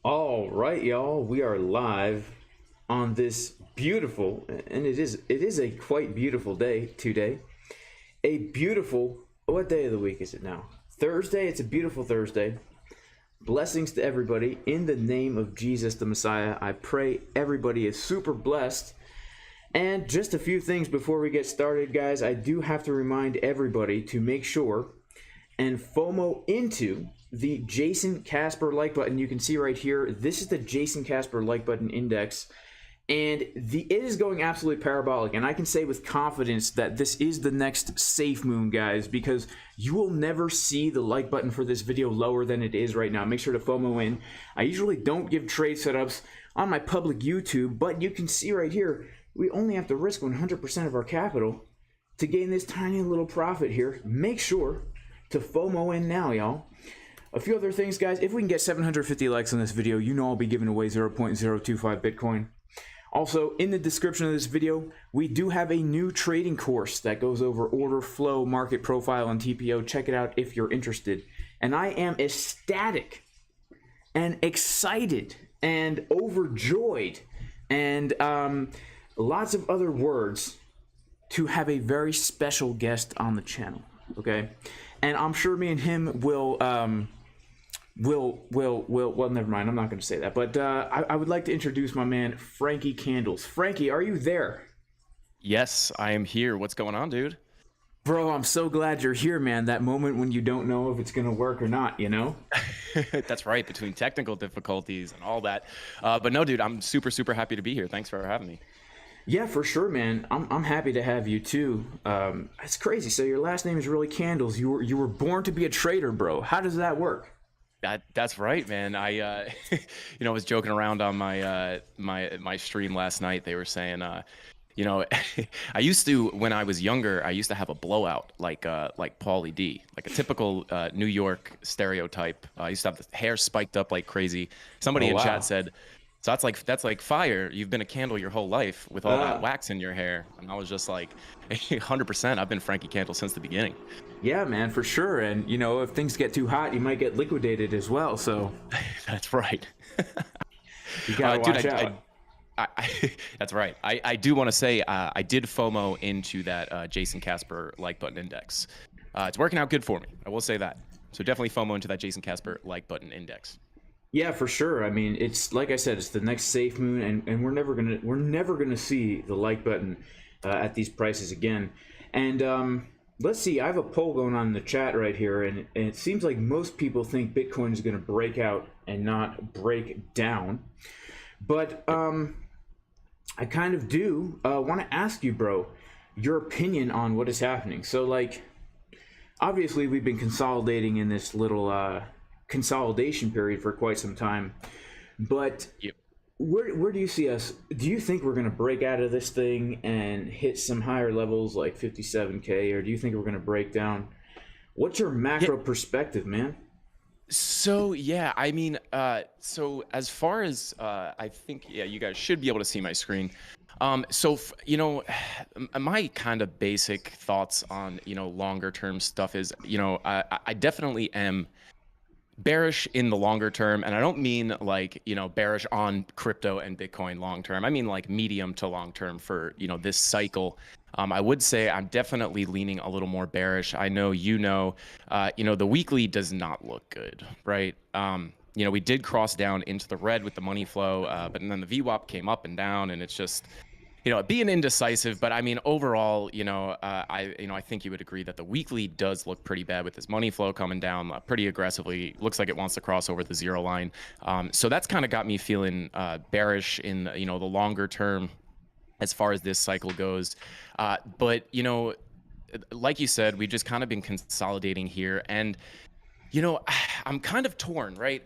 All right, y'all. We are live on this beautiful, and it is a quite beautiful day today. A beautiful, what day of the week is it now? Thursday. It's a beautiful Thursday. Blessings to everybody in the name of Jesus the Messiah. I pray everybody is super blessed. And just a few things before we get started, guys. I do have to remind everybody to make sure and FOMO into the Jason Casper like button. You can see right here, this is the Jason Casper like button index, and it is going absolutely parabolic. And I can say with confidence that this is the next safe moon, guys, because you will never see the like button for this video lower than it is right now. Make sure to FOMO in. I usually don't give trade setups on my public YouTube, but you can see right here, we only have to risk 100% of our capital to gain this tiny little profit here. Make sure to FOMO in now, y'all. A few other things, guys. If we can get 750 likes on this video, you know I'll be giving away 0.025 Bitcoin. Also, in the description of this video, we do have a new trading course that goes over order flow, market profile, and TPO. Check it out if you're interested. And I am ecstatic and excited and overjoyed and lots of other words to have a very special guest on the channel. Okay, and I'm sure me and him will well, never mind, I'm not going to say that, but I would like to introduce my man Frankie Candles. Frankie, are you there? Yes, I am here. What's going on, dude? Bro, I'm so glad you're here, man. That moment when you don't know if it's going to work or not, you know? That's right, between technical difficulties and all that. But no, dude, I'm super happy to be here. Thanks for having me. Yeah, for sure, man. I'm happy to have you too. It's crazy. So your last name is really Candles. You were born to be a trader, bro. How does that work? That's right, man. I was joking around on my my stream last night. They were saying I used to, when I was younger, I used to have a blowout like Paulie D, like a typical New York stereotype. I used to have the hair spiked up like crazy. Somebody Oh, in wow. chat said, so that's like fire. You've been a candle your whole life with all that wax in your hair. And I was just like, 100%. I've been Frankie Candle since the beginning. Yeah, man, for sure. And, you know, if things get too hot, you might get liquidated as well. So That's right. you gotta watch out. That's right. I do want to say I did FOMO into that Jason Casper like button index. It's working out good for me. I will say that. So definitely FOMO into that Jason Casper like button index. Yeah, for sure. I mean, it's like I said, it's the next safe moon, and we're never gonna see the like button at these prices again. And let's see, I have a poll going on in the chat right here, and it seems like most people think Bitcoin is gonna break out and not break down. But I kind of do want to ask you, bro, your opinion on what is happening. So, like, obviously, we've been consolidating in this little consolidation period for quite some time, but Yep. where do you see us? Do you think we're going to break out of this thing and hit some higher levels like 57K, or do you think we're going to break down? What's your macro perspective, man? So yeah, I mean, so as far as I think, yeah, you guys should be able to see my screen. My kind of basic thoughts on longer term stuff is I definitely am bearish in the longer term, and I don't mean like bearish on crypto and Bitcoin long term. I mean like medium to long term for this cycle. I would say I'm definitely leaning a little more bearish. I know the weekly does not look good, right? We did cross down into the red with the money flow, but then the VWAP came up and down, and it's just being indecisive. But I mean, overall, I think you would agree that the weekly does look pretty bad with this money flow coming down pretty aggressively. Looks like it wants to cross over the zero line. So that's kind of got me feeling bearish in the longer term as far as this cycle goes. But like you said, we've just kind of been consolidating here, and I'm kind of torn, right?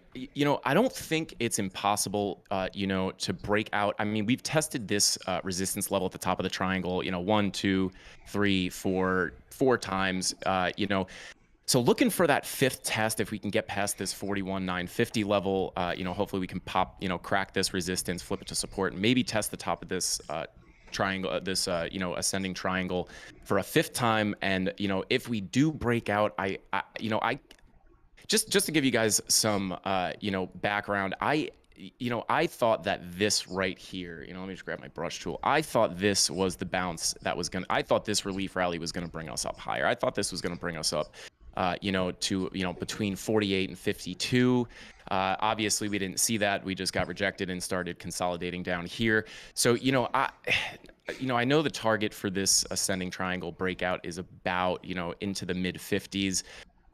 I don't think it's impossible, to break out. I mean, we've tested this resistance level at the top of the triangle, 1, 2, 3, 4 times, So looking for that fifth test, if we can get past this 41,950 level, hopefully we can crack this resistance, flip it to support, and maybe test the top of this triangle, this ascending triangle for a fifth time. And if we do break out, I just to give you guys some background, I thought that this right here, let me just grab my brush tool. I thought this was the bounce that was I thought this relief rally was going to bring us up higher. I thought this was going to bring us up, to, between 48 and 52. Obviously, we didn't see that. We just got rejected and started consolidating down here. So, I know the target for this ascending triangle breakout is about, into the mid 50s.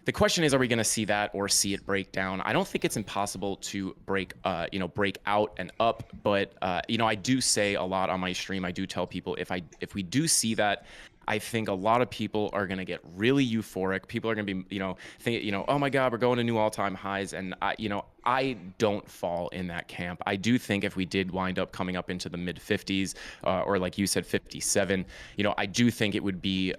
The question is, are we going to see that or see it break down? I don't think it's impossible to break out and up, but I do say a lot on my stream. I do tell people if we do see that, I think a lot of people are going to get really euphoric. People are going to be, thinking, oh my God, we're going to new all-time highs. And I don't fall in that camp. I do think if we did wind up coming up into the mid 50s, or like you said, 57, I do think it would be,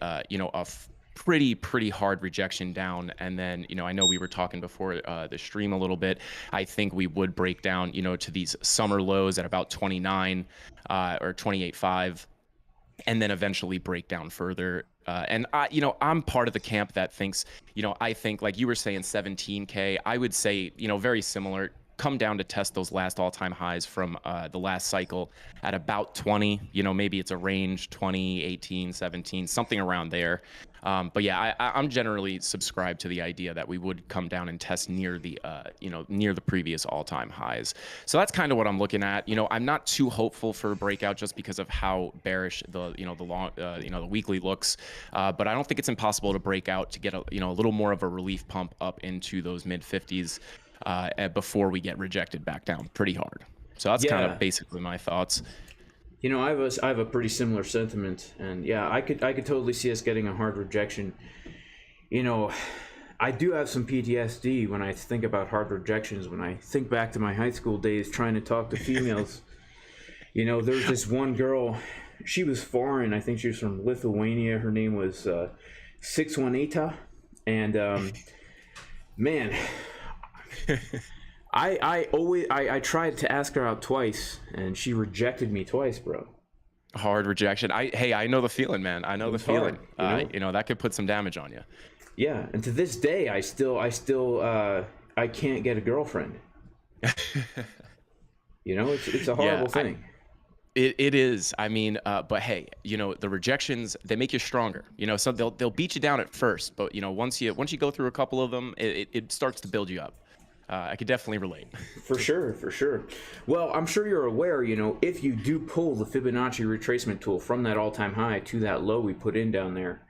pretty hard rejection down. And then, I know we were talking before the stream a little bit. I think we would break down, to these summer lows at about 29 or 28.5. And then eventually break down further. And I'm part of the camp that thinks, I think like you were saying 17K, I would say, very similar, come down to test those last all-time highs from the last cycle at about 20, maybe it's a range 20, 18, 17, something around there. But yeah, I'm generally subscribed to the idea that we would come down and test near the, near the previous all-time highs. So that's kind of what I'm looking at. I'm not too hopeful for a breakout just because of how bearish the, the weekly looks. But I don't think it's impossible to break out to get a little more of a relief pump up into those mid 50s before we get rejected back down pretty hard. So that's kind of basically my thoughts. I have a pretty similar sentiment, and yeah, I could totally see us getting a hard rejection. I do have some PTSD when I think about hard rejections. When I think back to my high school days trying to talk to females, there's this one girl. She was foreign. I think she was from Lithuania. Her name was 618, and man. I tried to ask her out twice, and she rejected me twice, bro. Hard rejection. I know the feeling, man. I know the feeling. Hard, that could put some damage on you. Yeah, and to this day, I can't get a girlfriend. It's a horrible thing. It is. I mean, but hey, the rejections, they make you stronger. So they'll beat you down at first, but once you go through a couple of them, it starts to build you up. I could definitely relate. For sure. Well, I'm sure you're aware, if you do pull the Fibonacci retracement tool from that all-time high to that low we put in down there,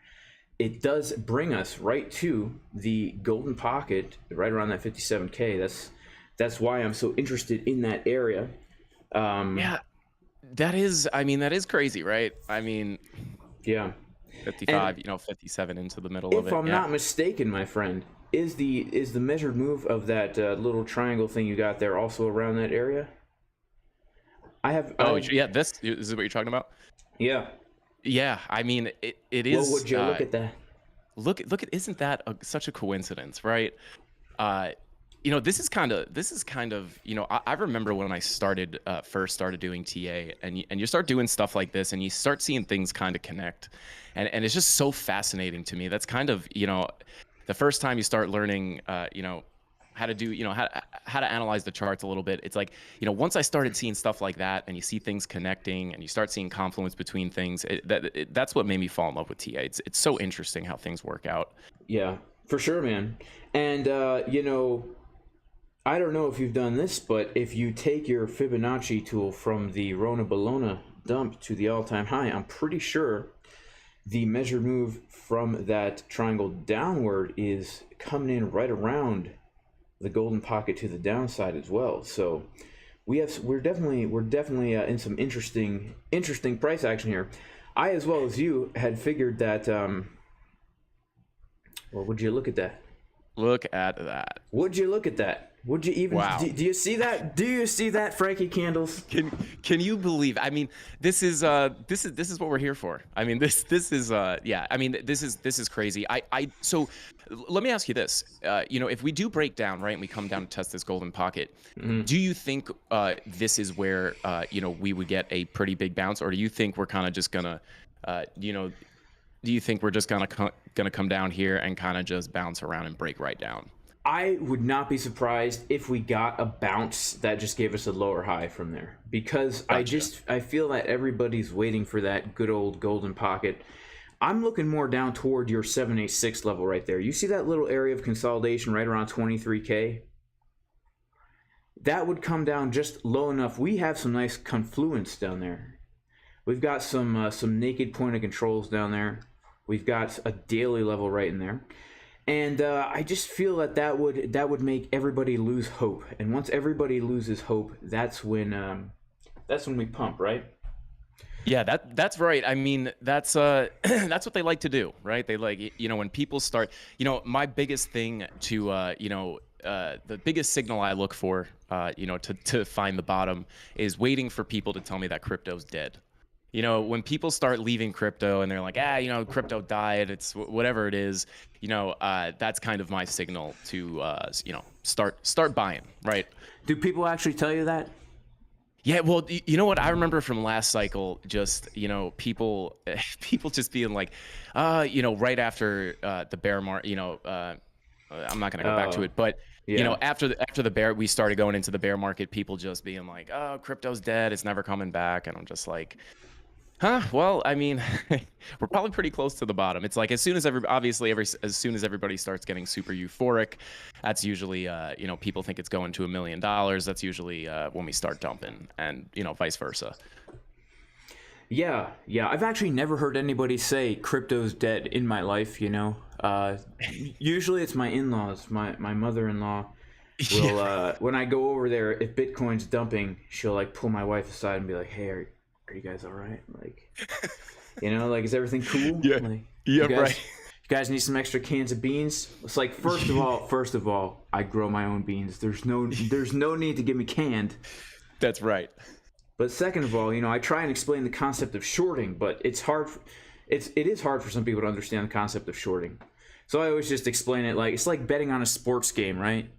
it does bring us right to the golden pocket, right around that 57K. That's why I'm so interested in that area. Yeah, that is crazy, right? I mean, yeah. 55, 57 into the middle of it. If I'm not mistaken, my friend, is the measured move of that little triangle thing you got there also around that area? Yeah, this is what you're talking about? Yeah. Yeah, I mean, it is. Well, would you look at that? Look at, isn't that such a coincidence, right? This is kind of, I remember when I first started doing TA, and you start doing stuff like this, and you start seeing things kind of connect, and it's just so fascinating to me. That's kind of, the first time you start learning, how to do, how to analyze the charts a little bit. It's like, once I started seeing stuff like that, and you see things connecting, and you start seeing confluence between things, that's what made me fall in love with TA. It's so interesting how things work out. Yeah, for sure, man. And I don't know if you've done this, but if you take your Fibonacci tool from the Rona Bologna dump to the all-time high, I'm pretty sure the measured move from that triangle downward is coming in right around the golden pocket to the downside as well. So we're definitely in some interesting price action here. I, as well as you, had figured that. Well, would you look at that? Look at that. Would you look at that? Would you even? Wow. Do you see that? Do you see that, Frankie Candles? Can you believe? I mean, this is what we're here for. I mean, this is yeah. I mean, this is crazy. So let me ask you this. If we do break down, right, and we come down to test this golden pocket, do you think this is where we would get a pretty big bounce, or do you think we're kind of just gonna do you think we're just gonna come down here and kind of just bounce around and break right down? I would not be surprised if we got a bounce that just gave us a lower high from there, because Gotcha. I feel that everybody's waiting for that good old golden pocket. I'm looking more down toward your 786 level right there. You see that little area of consolidation right around 23K? That would come down just low enough. We have some nice confluence down there. We've got some naked point of controls down there. We've got a daily level right in there. And I just feel that that would make everybody lose hope. And once everybody loses hope, that's when we pump, right? Yeah, that's right. I mean, that's that's what they like to do, right? They like, you know, when people start, you know, my biggest thing to the biggest signal I look for, you know, to find the bottom is waiting for people to tell me that crypto's dead. You know, when people start leaving crypto and they're like, you know, crypto died, it's whatever it is, you know, that's kind of my signal to, you know, start buying, right? Do people actually tell you that? Yeah, well, you know what I remember from last cycle, just, you know, people just being like, you know, right after the bear market, you know, I'm not gonna go back to it, but yeah. you know, after the bear, we started going into the bear market, people just being like, oh, crypto's dead, it's never coming back, and I'm just like, huh? Well, I mean, we're probably pretty close to the bottom. It's like as soon as as soon as everybody starts getting super euphoric, that's usually you know, people think it's going to $1 million. That's usually when we start dumping, and you know, vice versa. Yeah. I've actually never heard anybody say crypto's dead in my life. You know, usually it's my in-laws, my mother-in-law. Will when I go over there, if Bitcoin's dumping, she'll like pull my wife aside and be like, "Hey, are you guys all right? Like, you know, like, is everything cool? Yeah, like, yeah, right. You guys need some extra cans of beans." It's like, first of all, I grow my own beans. There's no need to get me canned. That's right. But second of all, you know, I try and explain the concept of shorting, but it is hard for some people to understand the concept of shorting. So I always just explain it like it's like betting on a sports game, right?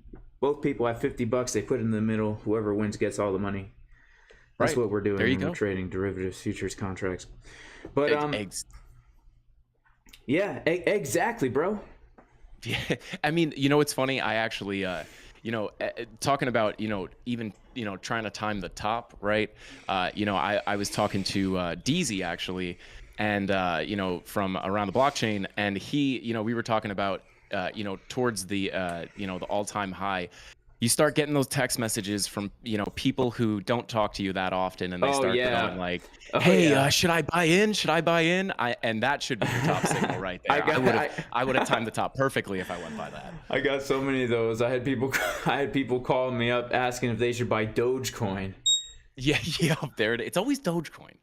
Both people have $50. They put it in the middle. Whoever wins gets all the money. That's what we're doing when we're trading derivatives, futures, contracts. But yeah, exactly, bro. Yeah, I mean, you know, it's funny. I actually, you know, talking about, you know, even, you know, trying to time the top, right? You know, I was talking to DZ actually, and you know, from around the blockchain, and he, you know, we were talking about, you know, towards the, you know, the all-time high. You start getting those text messages from, you know, people who don't talk to you that often, and they start going like, "Hey, should I buy in? Should I buy in?" And that should be your top signal right there. I would have timed the top perfectly if I went by that. I got so many of those. I had people calling me up asking if they should buy Dogecoin. Yeah, there it is. It's always Dogecoin.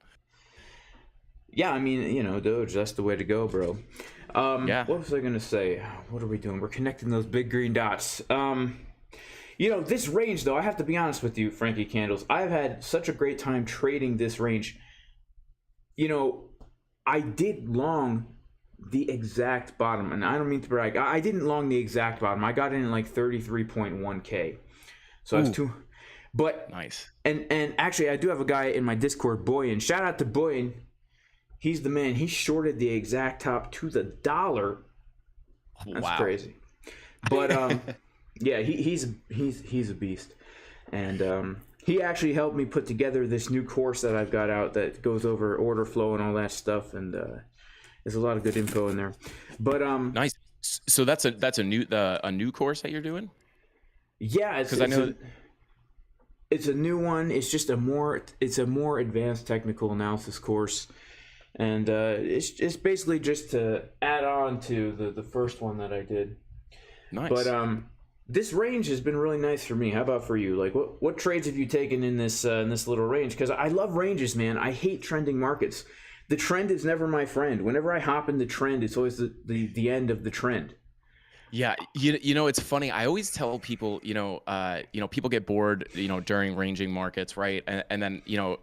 Yeah, I mean, you know, Doge, that's the way to go, bro. Yeah. What was I gonna say? What are we doing? We're connecting those big green dots. You know, this range, though, I have to be honest with you, Frankie Candles. I've had such a great time trading this range. You know, I did long the exact bottom, and I don't mean to brag. I didn't long the exact bottom. I got in like 33.1K. So I was too... But... Nice. And actually, I do have a guy in my Discord, Boyan. Shout out to Boyan. He's the man. He shorted the exact top to the dollar. That's crazy. But... yeah, he's a beast, and he actually helped me put together this new course that I've got out that goes over order flow and all that stuff, and there's a lot of good info in there. But nice. So that's a new course that you're doing? Yeah, because I know it's a new one. It's just a more advanced technical analysis course, and it's basically just to add on to the first one that I did. Nice. But this range has been really nice for me. How about for you? Like, what trades have you taken in this little range? Because I love ranges, man. I hate trending markets. The trend is never my friend. Whenever I hop in the trend, it's always the end of the trend. Yeah, you know, it's funny. I always tell people, you know, people get bored, you know, during ranging markets, right? And then, you know,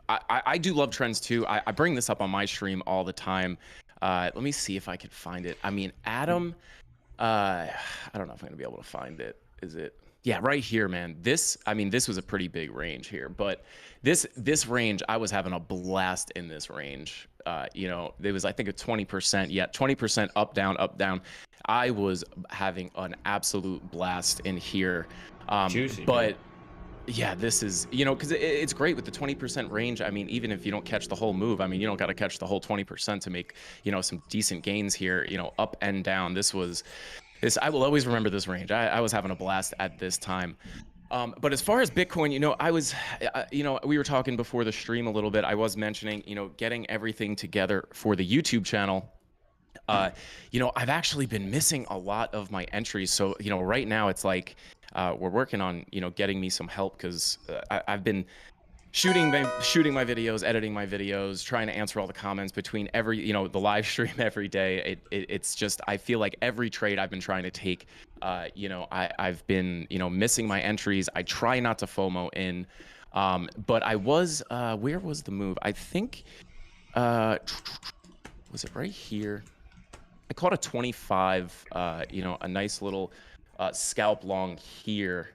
I do love trends too. I bring this up on my stream all the time. Let me see if I can find it. I mean, Adam. I don't know if I'm gonna be able to find it. Is it? Yeah, right here, man. I mean, this was a pretty big range here, but this range, I was having a blast in this range. You know, there was, I think, a 20%, 20% up, down, up, down. I was having an absolute blast in here. Juicy, man. But yeah, this is, you know, because it's great with the 20% range. I mean, even if you don't catch the whole move, I mean, you don't got to catch the whole 20% to make, you know, some decent gains here, you know, up and down. I will always remember this range. I was having a blast at this time. But as far as Bitcoin, you know, you know, we were talking before the stream a little bit. I was mentioning, you know, getting everything together for the YouTube channel. You know, I've actually been missing a lot of my entries. So, you know, right now it's like we're working on, you know, getting me some help because I've been shooting my videos, editing my videos, trying to answer all the comments between every, you know, the live stream every day. It's just, I feel like every trade I've been trying to take, you know, I've been, you know, missing my entries. I try not to FOMO in, but I was, where was the move? I think, was it right here? I caught a 25, you know, a nice little scalp long here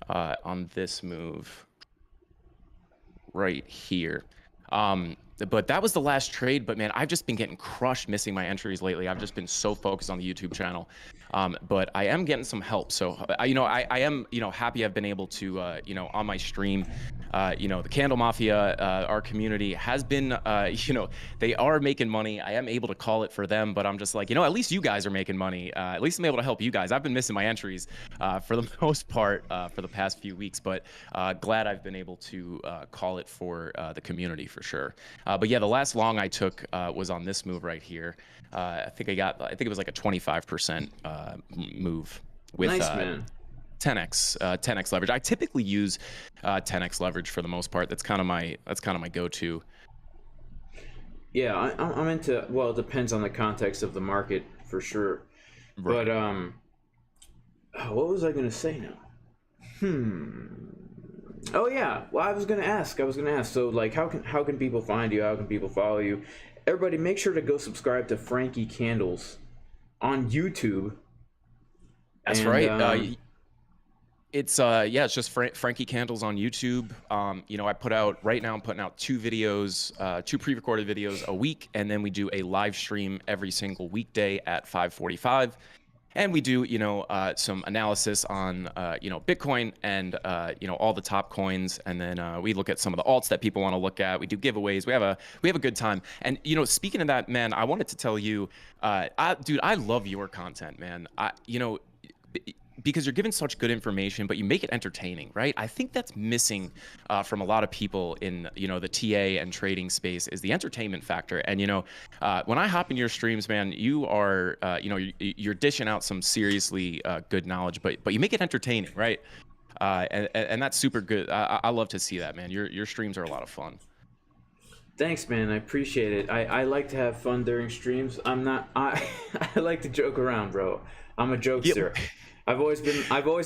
on this move right here. But that was the last trade. But man, I've just been getting crushed missing my entries lately. I've just been so focused on the YouTube channel. But I am getting some help. So, you know, I am, you know, happy I've been able to, you know, on my stream, you know, the Candle Mafia, our community has been, you know, they are making money. I am able to call it for them, but I'm just like, you know, at least you guys are making money. At least I'm able to help you guys. I've been missing my entries for the most part for the past few weeks, but glad I've been able to call it for the community for sure. But yeah, the last long I took was on this move right here. I think it was like a 25% move with Nice, man. 10x leverage. I typically use 10x leverage for the most part. That's kind of my go-to. Yeah, I'm into. Well, it depends on the context of the market for sure. Right. But what was I gonna say now? Oh yeah. Well, I was gonna ask. So like, how can people find you? How can people follow you? Everybody, make sure to go subscribe to Frankie Candles on YouTube. That's right. It's it's just Frankie Candles on YouTube. You know, I'm putting out 2 videos, 2 pre-recorded videos a week, and then we do a live stream every single weekday at 5:45. And we do, you know, some analysis on, you know, Bitcoin and, you know, all the top coins. And then we look at some of the alts that people want to look at. We do giveaways. We have a good time. And, you know, speaking of that, man, I wanted to tell you, dude, I love your content, man. You know, because you're giving such good information, but you make it entertaining, right? I think that's missing from a lot of people in, you know, the TA and trading space is the entertainment factor. And, you know, when I hop in your streams, man, you are, you know, you're dishing out some seriously good knowledge, but you make it entertaining, right? And that's super good. I love to see that, man. Your streams are a lot of fun. Thanks, man. I appreciate it. I like to have fun during streams. I like to joke around, bro. I'm a jokester. Yep. I've always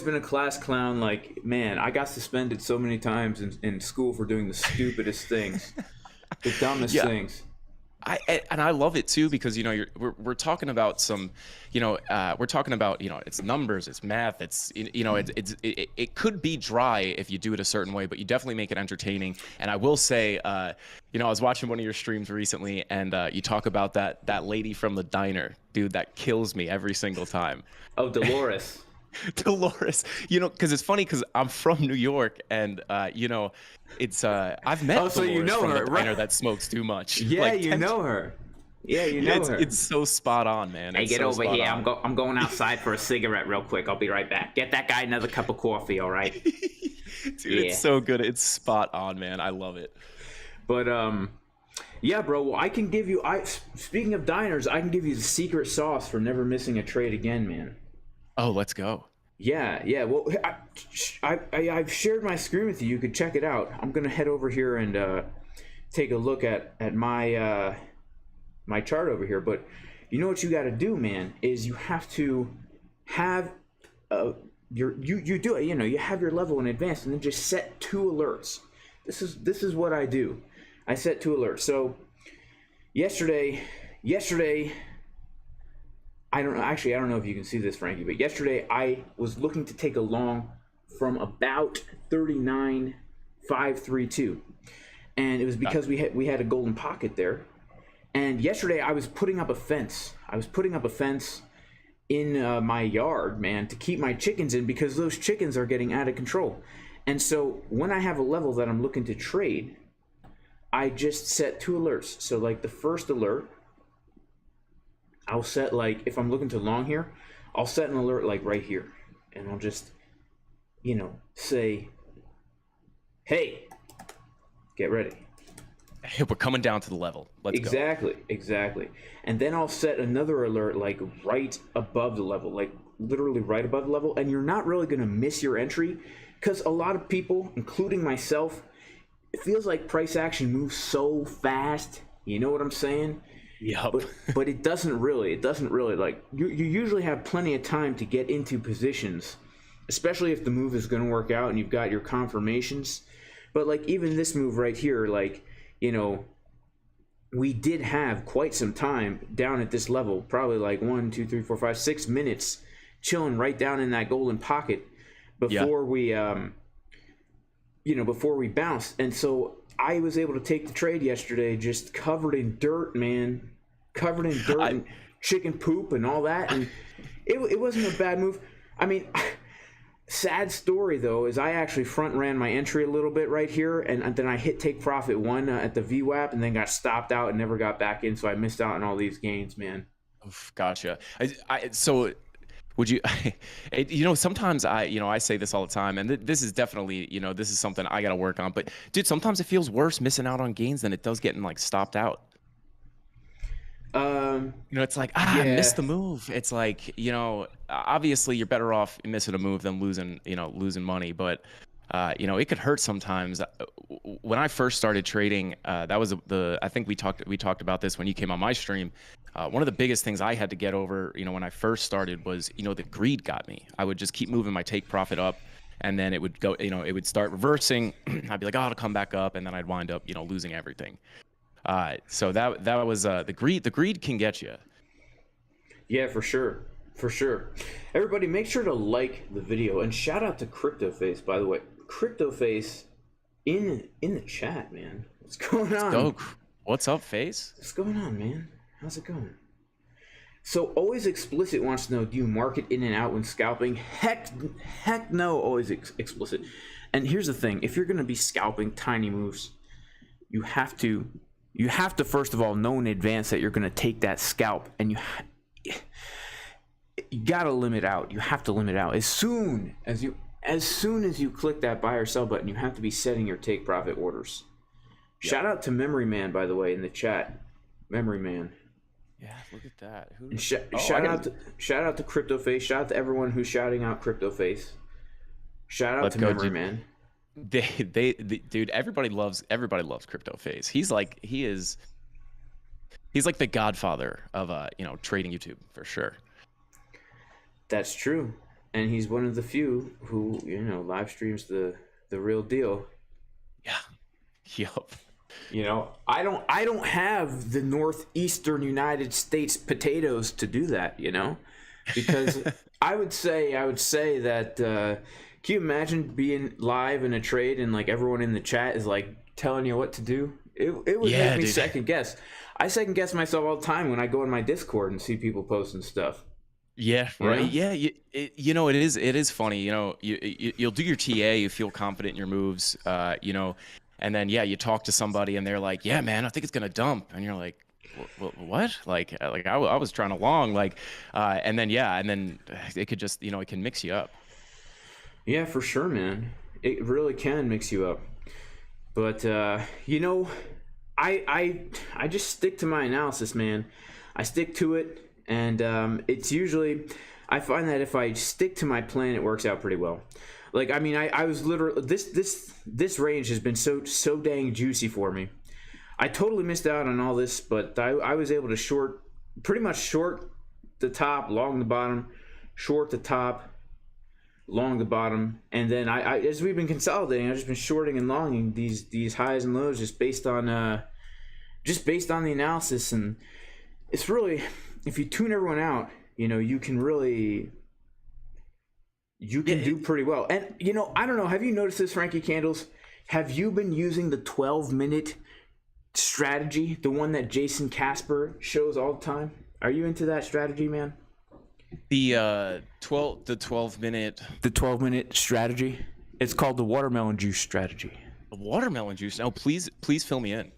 been a class clown. Like, man, I got suspended so many times in school for doing the stupidest things, the dumbest things. I love it too, because, you know, we're talking about some, you know, we're talking about, you know, it's numbers, it's math, it's, you know, it could be dry if you do it a certain way, but you definitely make it entertaining. And I will say, you know, I was watching one of your streams recently, and you talk about that lady from the diner, dude, that kills me every single time. Oh, Dolores. Dolores, you know, because it's funny because I'm from New York, and you know, it's I've met Dolores, so you know from her, the diner that smokes too much. Yeah, like, you know her. Yeah, you know her. It's so spot on, man. Hey, get over here. I'm going outside for a cigarette real quick. I'll be right back. Get that guy another cup of coffee, all right? Dude, it's so good. It's spot on, man. I love it. But yeah, bro. Well, I can give you. Speaking of diners, I can give you the secret sauce for never missing a trade again, man. Oh, let's go. Yeah. Well, I've shared my screen with you. You could check it out. I'm gonna head over here and take a look at my my chart over here. But you know what you got to do, man, is you have to have you do it. You know, you have your level in advance, and then just set 2 alerts. This is what I do. I set 2 alerts. So yesterday. I don't know if you can see this, Frankie, but yesterday I was looking to take a long from about 39,532, and it was because we had a golden pocket there. And yesterday I was putting up a fence. In my yard, man, to keep my chickens in, because those chickens are getting out of control. And so when I have a level that I'm looking to trade, I just set 2 alerts. So like the first alert, I'll set, like, if I'm looking to long here, I'll set an alert like right here, and I'll just, say, hey, get ready. Hey, we're coming down to the level. Let's go. Exactly. And then I'll set another alert like right above the level, like literally right above the level. And you're not really going to miss your entry, because a lot of people, including myself, it feels like price action moves so fast. You know what I'm saying? Yep. But it doesn't really. Like, you usually have plenty of time to get into positions, especially if the move is going to work out and you've got your confirmations. But like even this move right here, like, we did have quite some time down at this level, probably like 1, 2, 3, 4, 5, 6 minutes chilling right down in that golden pocket before we before we bounced. And so I was able to take the trade yesterday just covered in dirt, man. Covered in dirt and chicken poop and all that. And it wasn't a bad move. I mean, sad story though is I actually front ran my entry a little bit right here, and then I hit take profit 1 at the VWAP, and then got stopped out and never got back in, so I missed out on all these gains, man. Oof, gotcha. So would you sometimes I say this all the time, and this is definitely, this is something I got to work on, but dude, sometimes it feels worse missing out on gains than it does getting like stopped out. It's like, I missed the move. It's like, obviously you're better off missing a move than losing money. But, it could hurt sometimes. When I first started trading, that was I think we talked about this when you came on my stream. One of the biggest things I had to get over, when I first started was, the greed got me. I would just keep moving my take profit up, and then it would go, it would start reversing. I'd be like, oh, it'll come back up. And then I'd wind up, losing everything. So that was the greed. The greed can get you. Yeah, for sure. Everybody, make sure to like the video, and shout out to CryptoFace, by the way. CryptoFace in the chat, man. What's going on? Let's go. What's up, Face? What's going on, man? How's it going? So Always Explicit wants to know, do you market in and out when scalping? Heck no, Always Explicit. And here's the thing: if you're gonna be scalping tiny moves, you have to first of all know in advance that you're going to take that scalp, and you got to limit out. You have to limit out as soon as you click that buy or sell button. You have to be setting your take profit orders. Yep. Shout out to Memory Man, by the way, in the chat. Memory Man. Yeah, look at that. Shout out to CryptoFace. Shout out to everyone who's shouting out CryptoFace. Shout out to Memory Man. Dude, everybody loves CryptoFace. He's like the godfather of trading YouTube for sure. That's true, and he's one of the few who live streams the real deal. Yeah. Yup. I don't have the northeastern United States potatoes to do that, because I would say that. Can you imagine being live in a trade and like everyone in the chat is like telling you what to do? It would make me second guess. I second guess myself all the time when I go in my Discord and see people posting stuff. Yeah, right. Yeah, it is funny. You'll do your TA, you feel confident in your moves, and then you talk to somebody and they're like, yeah, man, I think it's gonna dump, and you're like, what? Like I was trying to long, and then it could just it can mix you up. Yeah, for sure, man. It really can mix you up. But I just stick to my analysis, man. I stick to it, and it's usually, I find that if I stick to my plan, it works out pretty well. Like, I mean, I was literally, this range has been so dang juicy for me. I totally missed out on all this, but I was able to pretty much short the top, long the bottom, short the top, long the bottom, and then I as we've been consolidating, I've just been shorting and longing these highs and lows just based on the analysis. And it's really, if you tune everyone out, you can really you can do pretty well. And you know, I don't know, have you noticed this, Frankie Candles? Have you been using the 12-minute strategy, the one that Jason Casper shows all the time? Are you into that strategy, man? The 12 minute strategy. It's called the watermelon juice strategy. Watermelon juice. Oh, please fill me in.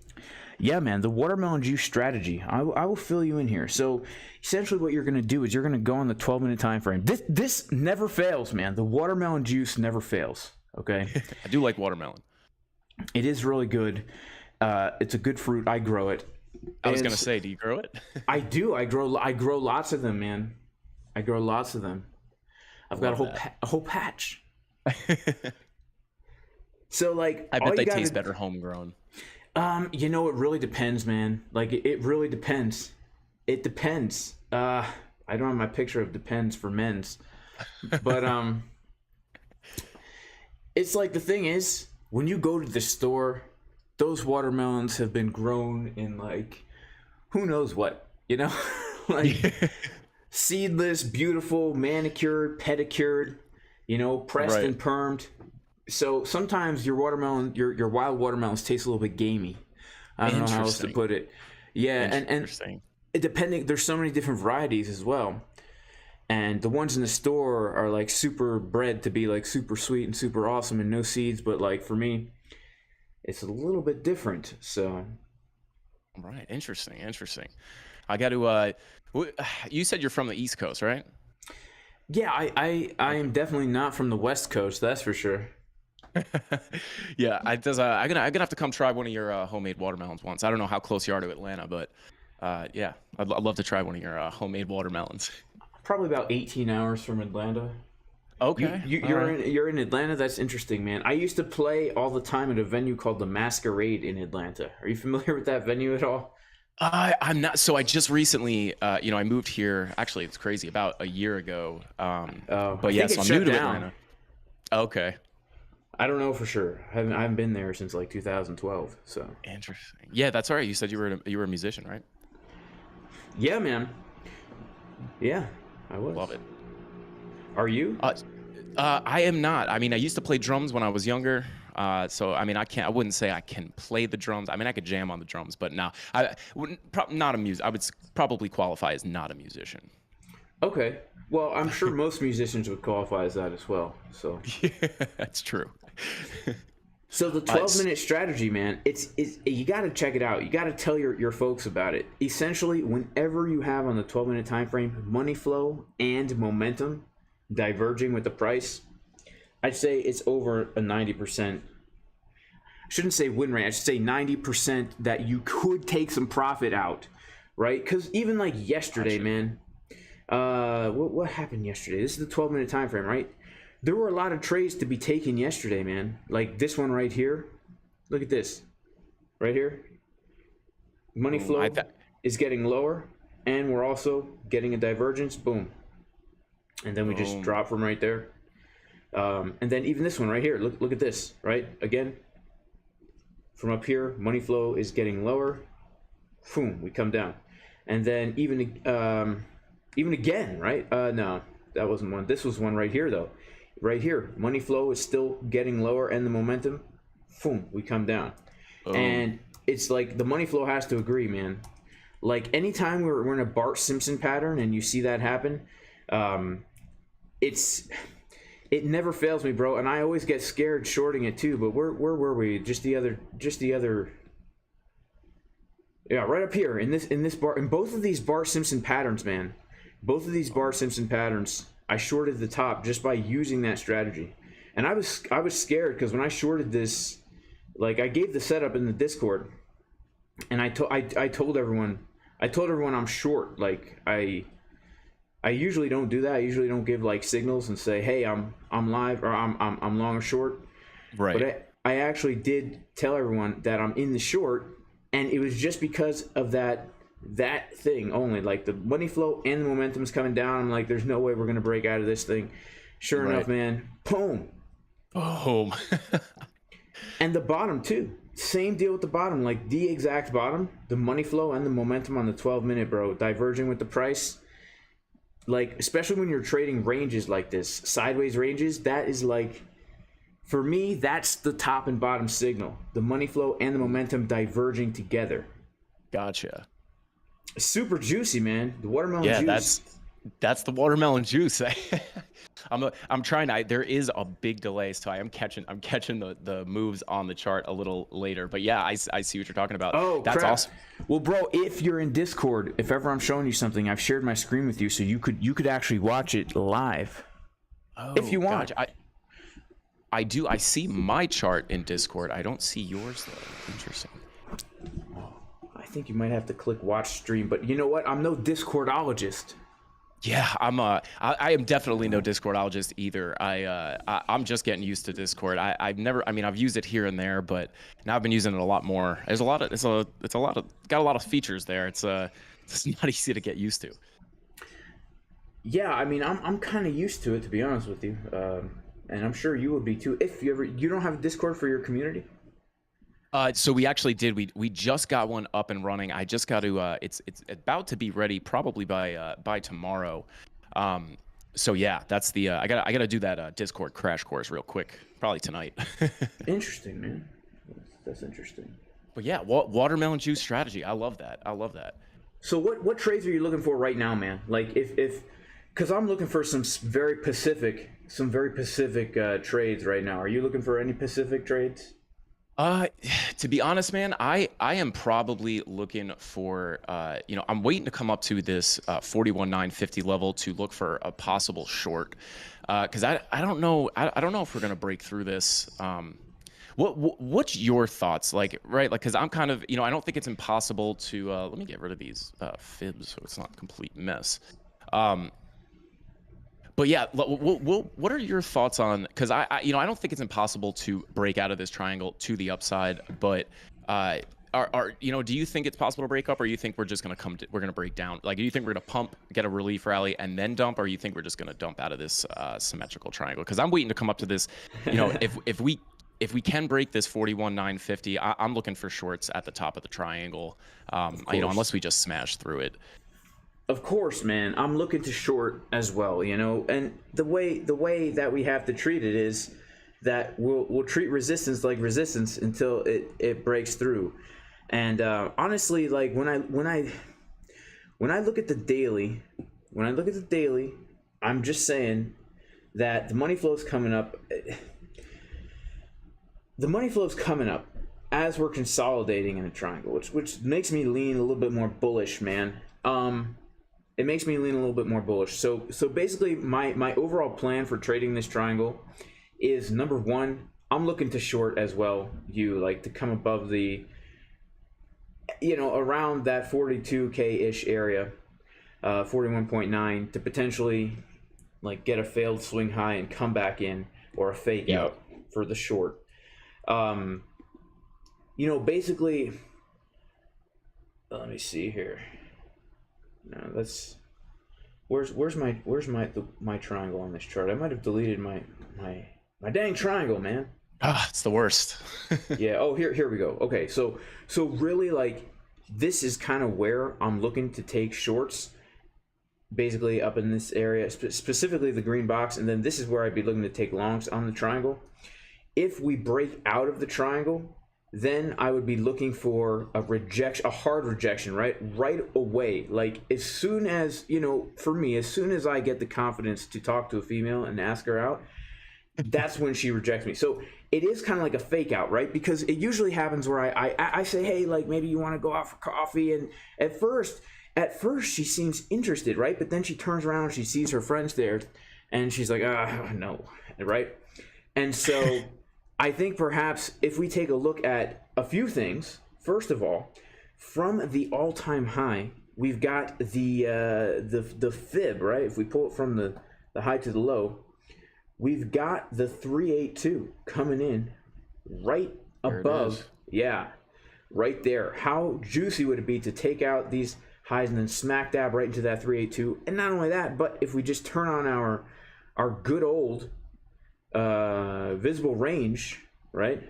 Yeah, man, the watermelon juice strategy. I will fill you in here. So essentially what you're going to do is you're going to go on the 12-minute time frame. This never fails, man. The watermelon juice never fails, okay? I do like watermelon. It is really good. It's a good fruit. I grow it. I was going to say, do you grow it? I do. I grow lots of them, man. I grow lots of them. I've got a whole patch. So like, I bet they taste better homegrown. You know, it really depends, man. Like, it really depends. It depends. I don't have my picture of depends for men's, but it's like, the thing is, when you go to the store, those watermelons have been grown in like, who knows what, you know, like seedless, beautiful, manicured, pedicured, you know, pressed and permed. So sometimes your watermelon, your wild watermelons taste a little bit gamey. I don't know how else to put it. Yeah, and depending, there's so many different varieties as well. And the ones in the store are like super bred to be like super sweet and super awesome and no seeds. But like for me, it's a little bit different. So, right, interesting. I got to. You said you're from the East Coast, right? Yeah, I am definitely not from the West Coast. That's for sure. Yeah, I'm gonna have to come try one of your homemade watermelons once. I don't know how close you are to Atlanta, but yeah, I'd love to try one of your homemade watermelons. Probably about 18 hours from Atlanta. Okay, you're in Atlanta. That's interesting, man. I used to play all the time at a venue called the Masquerade in Atlanta. Are you familiar with that venue at all? I'm not. So I just recently, I moved here. Actually, it's crazy. About a year ago. But yes, I'm new to Atlanta. Okay. I don't know for sure. I haven't been there since like 2012. So interesting. Yeah, that's all right. You said you were a musician, right? Yeah, man. Yeah, I was. Love it. Are you? I am not. I mean, I used to play drums when I was younger. So I mean, I wouldn't say I can play the drums. I mean, I could jam on the drums, but no, I wouldn't. Not a I would probably qualify as not a musician. Okay. Well, I'm sure most musicians would qualify as that as well. So yeah, that's true. So the 12-minute strategy, man, it's you got to check it out. You got to tell your folks about it. Essentially, whenever you have on the 12-minute time frame money flow and momentum diverging with the price, I'd say it's over a 90%. I shouldn't say win rate. I should say 90% that you could take some profit out, right? Because even like yesterday, man, what happened yesterday? This is the 12-minute time frame, right? There were a lot of trades to be taken yesterday, man. Like this one right here. Look at this, right here. Money flow is getting lower, and we're also getting a divergence. Boom, and then we just drop from right there. And then even this one right here, look at this, right? Again, from up here, money flow is getting lower. Boom, we come down. And then even again, right? No, that wasn't one. This was one right here, though. Right here, money flow is still getting lower, and the momentum, boom, we come down. And it's like the money flow has to agree, man. Like anytime we're in a Bart Simpson pattern and you see that happen, it never fails me, bro, and I always get scared shorting it too. But where were we? Just the other. Yeah, right up here in this bar, in both of these Bart Simpson patterns, man. Both of these Bart Simpson patterns, I shorted the top just by using that strategy, and I was scared because when I shorted this, like I gave the setup in the Discord, and I told everyone I'm short. Like I usually don't do that. I usually don't give like signals and say, hey, I'm live or I'm long or short. Right. But I actually did tell everyone that I'm in the short, and it was just because of that thing only. Like the money flow and the momentum's coming down. I'm like, there's no way we're gonna break out of this thing. Sure enough, man, boom. And the bottom too. Same deal with the bottom, like the exact bottom, the money flow and the momentum on the 12-minute, bro, diverging with the price. like, especially when you're trading ranges like this, sideways ranges, that is like, for me, that's the top and bottom signal. The money flow and the momentum diverging together. Gotcha. Super juicy, man. The watermelon Yeah, juice. that's the watermelon juice. I'm trying to. There is a big delay, so I'm catching the moves on the chart a little later. But yeah, I see what you're talking about. Oh, that's crap. awesome. Well, bro, if you're in Discord, if ever I'm showing you something, I've shared my screen with you, so you could actually watch it live. Oh, if you want. Gotcha. I do. I see my chart in Discord. I don't see yours though. Interesting. I think you might have to click watch stream, but you know what? I'm no Discordologist. Yeah, I am definitely no Discordologist either. I'm just getting used to Discord. I've used it here and there, but now I've been using it a lot more. There's got a lot of features there. It's not easy to get used to. Yeah, I mean, I'm kind of used to it, to be honest with you, and I'm sure you would be too. If you don't have a Discord for your community. So we actually did. We just got one up and running. I just got to. It's about to be ready probably by tomorrow. So yeah, that's the. I gotta do that Discord crash course real quick, probably tonight. Interesting, man. That's interesting. But yeah, watermelon juice strategy. I love that. So what trades are you looking for right now, man? Like if because I'm looking for some very Pacific trades right now. Are you looking for any Pacific trades? To be honest, man, I am probably looking for, I'm waiting to come up to this 41,950 level to look for a possible short. Cause I don't know. I don't know if we're going to break through this. What's your thoughts? Like, right. Like, cause I'm kind of, I don't think it's impossible to, let me get rid of these, fibs so it's not a complete mess. But yeah, what are your thoughts on? Because I don't think it's impossible to break out of this triangle to the upside. But do you think it's possible to break up, or you think we're just gonna we're gonna break down? Like, do you think we're gonna pump, get a relief rally, and then dump, or you think we're just gonna dump out of this symmetrical triangle? Because I'm waiting to come up to this. If we can break this 41,950, I'm looking for shorts at the top of the triangle. Unless we just smash through it. Of course, man. I'm looking to short as well, and the way that we have to treat it is that we'll treat resistance like resistance until it breaks through. And honestly, like when I look at the daily, I'm just saying that the money flow's coming up. The money flow's coming up as we're consolidating in a triangle, which makes me lean a little bit more bullish, man. It makes me lean a little bit more bullish. So basically, my overall plan for trading this triangle is, number one, I'm looking to short as well. To come above the, around that 42K-ish area, 41.9, to potentially get a failed swing high and come back in, or a fake out for the short. Basically, let me see here. No, that's where's my triangle on this chart? I might have deleted my dang triangle, man. It's the worst. Yeah. Oh, here we go. Okay, so really, this is kind of where I'm looking to take shorts, basically up in this area, specifically the green box, and then this is where I'd be looking to take longs on the triangle. If we break out of the triangle, then I would be looking for a hard rejection, right away. Like, as soon as, for me, as soon as I get the confidence to talk to a female and ask her out, that's when she rejects me. So it is kind of like a fake out, right? Because it usually happens where I say, hey, maybe you want to go out for coffee. And at first she seems interested, right? But then she turns around and she sees her friends there and she's like, no, right? And so I think perhaps if we take a look at a few things, first of all, from the all-time high, we've got the fib, right? If we pull it from the high to the low, we've got the 382 coming in right above. Yeah, right there. How juicy would it be to take out these highs and then smack dab right into that 382? And not only that, but if we just turn on our good old visible range, right?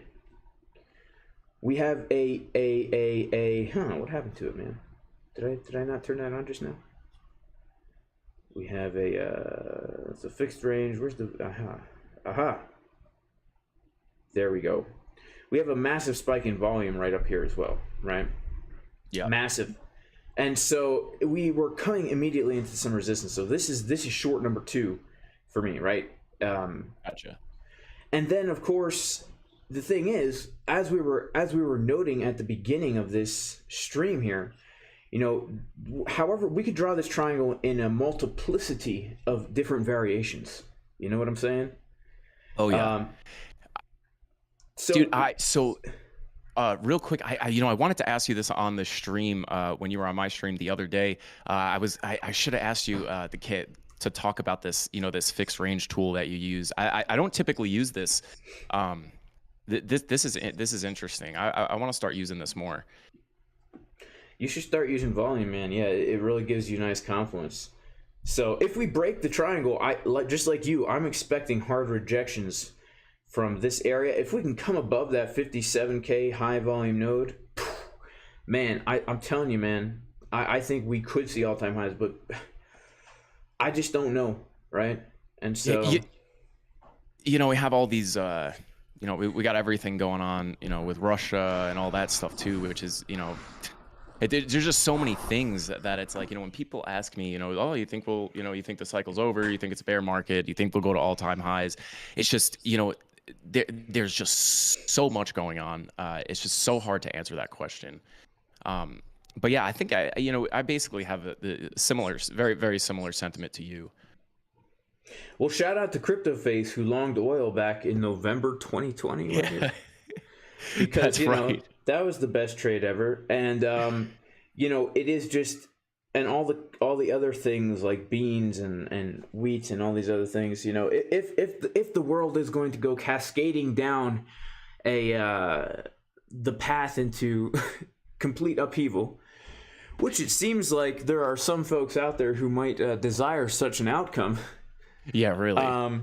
We have what happened to it, man? Did I not turn that on just now? We have it's a fixed range. Where's the aha? There we go. We have a massive spike in volume right up here as well, right? Yeah. Massive. And so we were coming immediately into some resistance. So this is short number 2 for me, right? Gotcha. And then of course the thing is, as we were noting at the beginning of this stream here, you know, however, we could draw this triangle in a multiplicity of different variations. You know what I'm saying? Oh yeah. So, dude, real quick, I wanted to ask you this on the stream when you were on my stream the other day. I should have asked you the kit to talk about this, you know, this fixed range tool that you use. I don't typically use this. This is interesting. I want to start using this more. You should start using volume, man. Yeah, it really gives you nice confluence. So if we break the triangle, just like you, I'm expecting hard rejections from this area. If we can come above that 57K high volume node, man, I'm telling you, man, I think we could see all-time highs, but I just don't know, right? And so, you know, we have all these, you know, we got everything going on, you know, with Russia and all that stuff too, which is, you know, there's just so many things that it's like, you know, when people ask me, you know, oh, you think you think the cycle's over, you think it's a bear market, you think we'll go to all-time highs, it's just, you know, there's just so much going on. It's just so hard to answer that question. But yeah, I think I basically have a similar, very, very similar sentiment to you. Well, shout out to CryptoFace who longed oil back in November 2020. Yeah. Because That's you know right. that was the best trade ever, and you know, it is just, and all the other things like beans and wheat and all these other things. You know, if the world is going to go cascading down the path into complete upheaval, which it seems like there are some folks out there who might desire such an outcome. Yeah, really.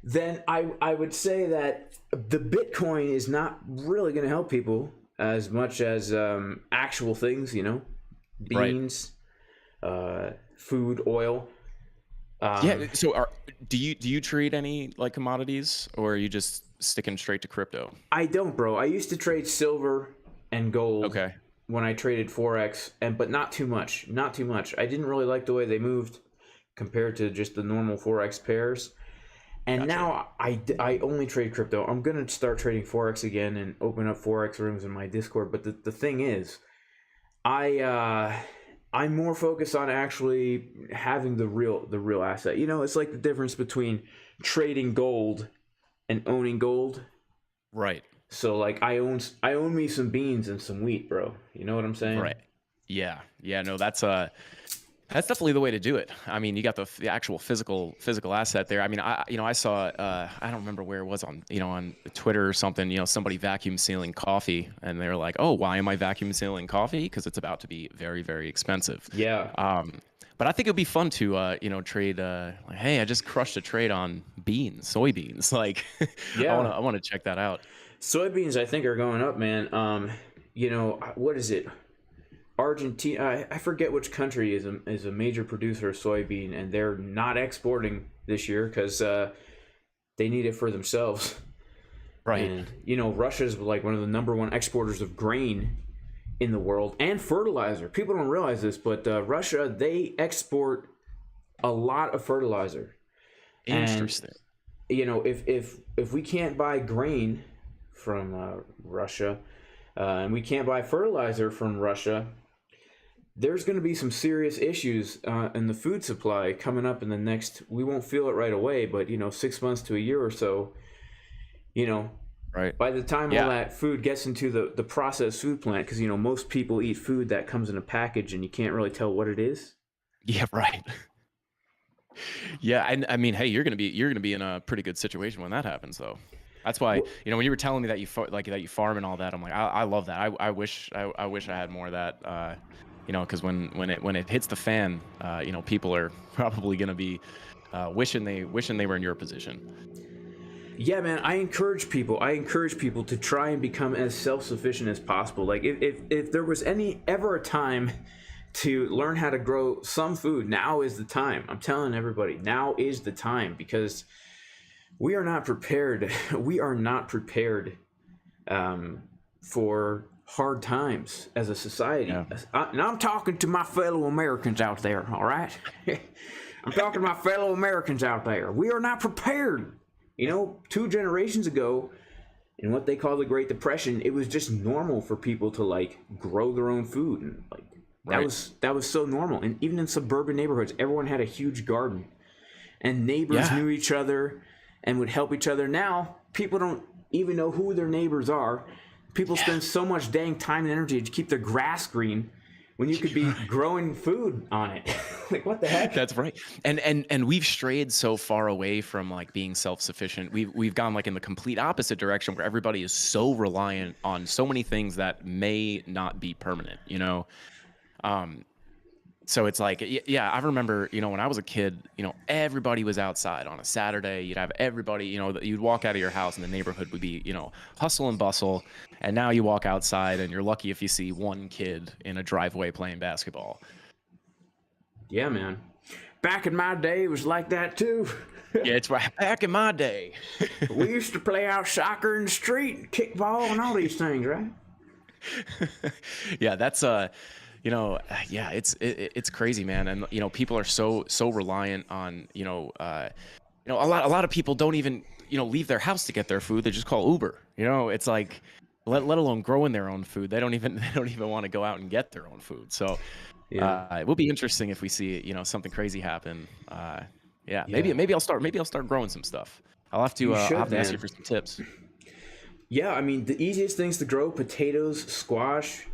Then I would say that the Bitcoin is not really going to help people as much as actual things, you know, beans, food, oil. Yeah. So do you trade any like commodities, or are you just sticking straight to crypto? I don't, bro. I used to trade silver and gold. Okay. When I traded Forex, but not too much. Not too much. I didn't really like the way they moved compared to just the normal Forex pairs. And Gotcha. now I only trade crypto. I'm going to start trading Forex again and open up Forex rooms in my Discord. But the thing is, I'm more focused on actually having the real asset. You know, it's like the difference between trading gold and owning gold. Right. So like I own me some beans and some wheat, bro. You know what I'm saying? Right. Yeah. Yeah. No, that's definitely the way to do it. I mean, you got the actual physical asset there. I mean, I saw, I don't remember where it was on Twitter or something, you know, somebody vacuum sealing coffee, and they were like, oh, why am I vacuum sealing coffee? Because it's about to be very, very expensive. Yeah. But I think it'd be fun to, you know, trade, like, hey, I just crushed a trade on soybeans. Like, Yeah. I want to check that out. Soybeans, I think, are going up, man. You know, what is it? Argentina, I forget which country is a major producer of soybean, and they're not exporting this year because they need it for themselves. Right. And, you know, Russia's like one of the #1 exporters of grain in the world and fertilizer. People don't realize this, but Russia, they export a lot of fertilizer. Interesting. And, you know, if we can't buy grain from Russia, and we can't buy fertilizer from Russia, there's going to be some serious issues in the food supply coming up in the next, we won't feel it right away, but, you know, 6 months to a year or so, you know, Right. by the time all that food gets into the processed food plant, because, you know, most people eat food that comes in a package and you can't really tell what it is. Yeah, right. Yeah, and I mean, hey, you're gonna be in a pretty good situation when that happens, though. That's why, you know, when you were telling me that you farm and all that, I'm like, I love that. I wish I had more of that. You know, because when it hits the fan, you know, people are probably gonna be wishing they were in your position. Yeah, man, I encourage people to try and become as self-sufficient as possible. Like if there was ever a time to learn how to grow some food, now is the time. I'm telling everybody, now is the time, because we are not prepared. We are not prepared for hard times as a society. Yeah. Now I'm talking to my fellow Americans out there, all right? I'm talking to my fellow Americans out there. We are not prepared. You know, 2 generations ago, in what they call the Great Depression, it was just normal for people to like grow their own food, and like that was so normal. And even in suburban neighborhoods, everyone had a huge garden, and neighbors knew each other and would help each other. Now people don't even know who their neighbors are. People spend so much dang time and energy to keep their grass green when you could be growing food on it. Like, what the heck? That's right. And we've strayed so far away from like being self-sufficient. We've gone like in the complete opposite direction, where everybody is so reliant on so many things that may not be permanent, you know? So it's like, yeah, I remember, you know, when I was a kid, you know, everybody was outside on a Saturday. You'd have everybody, you know, you'd walk out of your house and the neighborhood would be, you know, hustle and bustle. And now you walk outside and you're lucky if you see one kid in a driveway playing basketball. Yeah, man. Back in my day, it was like that too. Yeah, it's right. Back in my day. We used to play out soccer in the street, kickball, and all these things, right? Yeah, that's you know, yeah, it's crazy, man. And you know, people are so reliant on, you know, a lot of people don't even, you know, leave their house to get their food. They just call Uber. You know, it's like, let alone growing their own food. They don't even want to go out and get their own food. So it will be interesting if we see, you know, something crazy happen. Maybe I'll start growing some stuff. I'll have to ask you for some tips. Yeah, I mean, the easiest things to grow: potatoes, squash.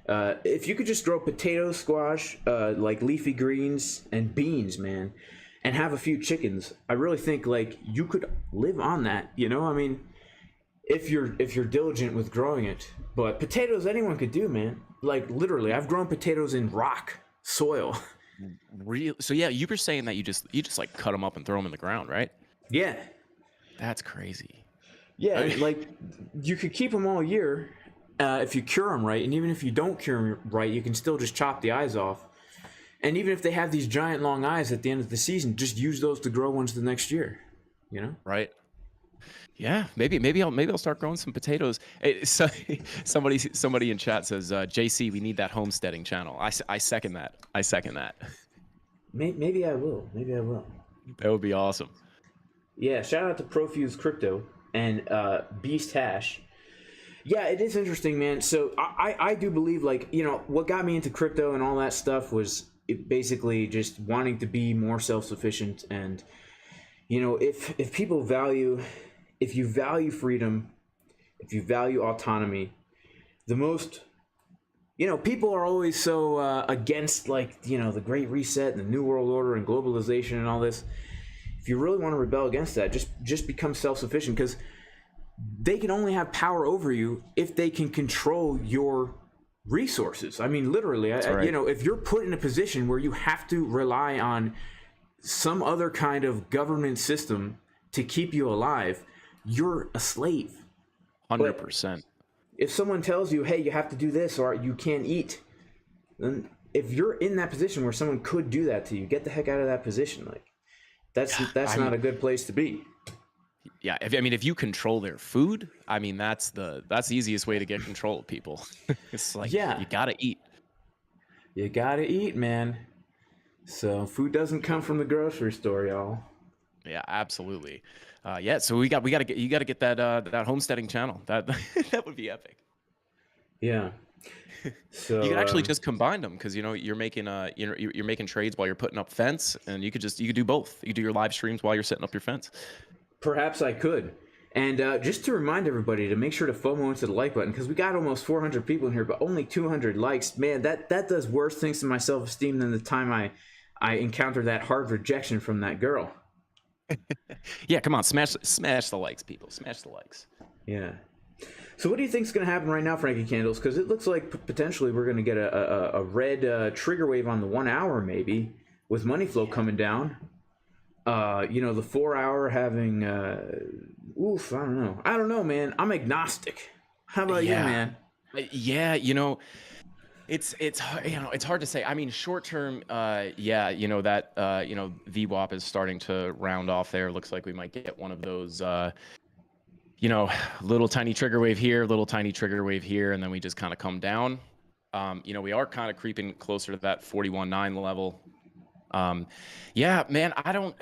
If you could just grow potatoes, squash, like leafy greens and beans, man, and have a few chickens, I really think like you could live on that. You know, I mean, if you're diligent with growing it. But potatoes, anyone could do, man. Like literally, I've grown potatoes in rock soil. Real. So yeah, you were saying that you just like cut them up and throw them in the ground, right? Yeah. That's crazy. Yeah, like you could keep them all year if you cure them right, and even if you don't cure them right, you can still just chop the eyes off. And even if they have these giant long eyes at the end of the season, just use those to grow ones the next year. You know? Right. Yeah, maybe I'll start growing some potatoes. So, somebody in chat says, JC, we need that homesteading channel. I second that. Maybe I will. That would be awesome. Yeah, shout out to Profuse Crypto and Beast Hash. Yeah, it is interesting, man. So I do believe, like, you know, what got me into crypto and all that stuff was basically just wanting to be more self-sufficient. And, you know, if you value freedom, if you value autonomy, the most, you know, people are always so against, like, you know, the Great Reset and the New World Order and globalization and all this. If you really want to rebel against that, just become self-sufficient, because they can only have power over you if they can control your resources. I mean, literally, right. You know, if you're put in a position where you have to rely on some other kind of government system to keep you alive, you're a slave. 100%. If someone tells you, hey, you have to do this or you can't eat, then if you're in that position where someone could do that to you, get the heck out of that position. Like, that's not a good place to be. Yeah, if you control their food, I mean, that's the easiest way to get control of people. It's like, you gotta eat. You gotta eat, man. So food doesn't come from the grocery store, y'all. Yeah, absolutely. So you gotta get that homesteading channel. That would be epic. Yeah. So you could actually just combine them, because, you know, you're making you're making trades while you're putting up fence, and you could do both. You could do your live streams while you're setting up your fence. Perhaps I could. And just to remind everybody to make sure to FOMO into the like button, because we got almost 400 people in here, but only 200 likes. Man, that does worse things to my self-esteem than the time I encountered that hard rejection from that girl. Yeah, come on, smash the likes, people. Smash the likes. Yeah. So what do you think is going to happen right now, Frankie Candles? Because it looks like potentially we're going to get a red trigger wave on the 1 hour, maybe, with money flow coming down. You know, the 4 hour having, I don't know, man. I'm agnostic. How about you, man? Yeah, you know, It's it's hard to say. I mean, short term, yeah, that VWAP is starting to round off there. Looks like we might get one of those little tiny trigger wave here, little tiny trigger wave here, and then we just kind of come down. We are kind of creeping closer to that 41.9 level. Yeah, man, I don't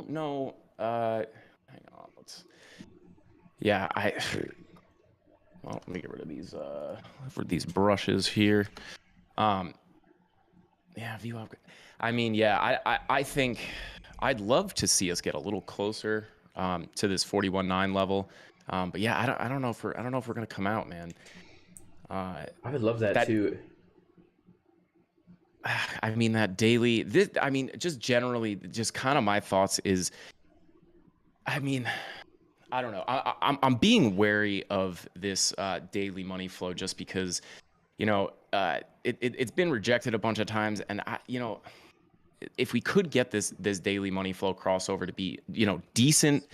know. Hang on, well, let me get rid of these brushes here. Yeah, VWAP. I mean, yeah, I think I'd love to see us get a little closer to this 41.9 level. But yeah, I don't know if we're gonna come out, man. I would love that too. I mean, that daily. Just generally, just kind of my thoughts is. I mean, I don't know. I'm being wary of this daily money flow just because, it's been rejected a bunch of times, and if we could get this daily money flow crossover to be decent,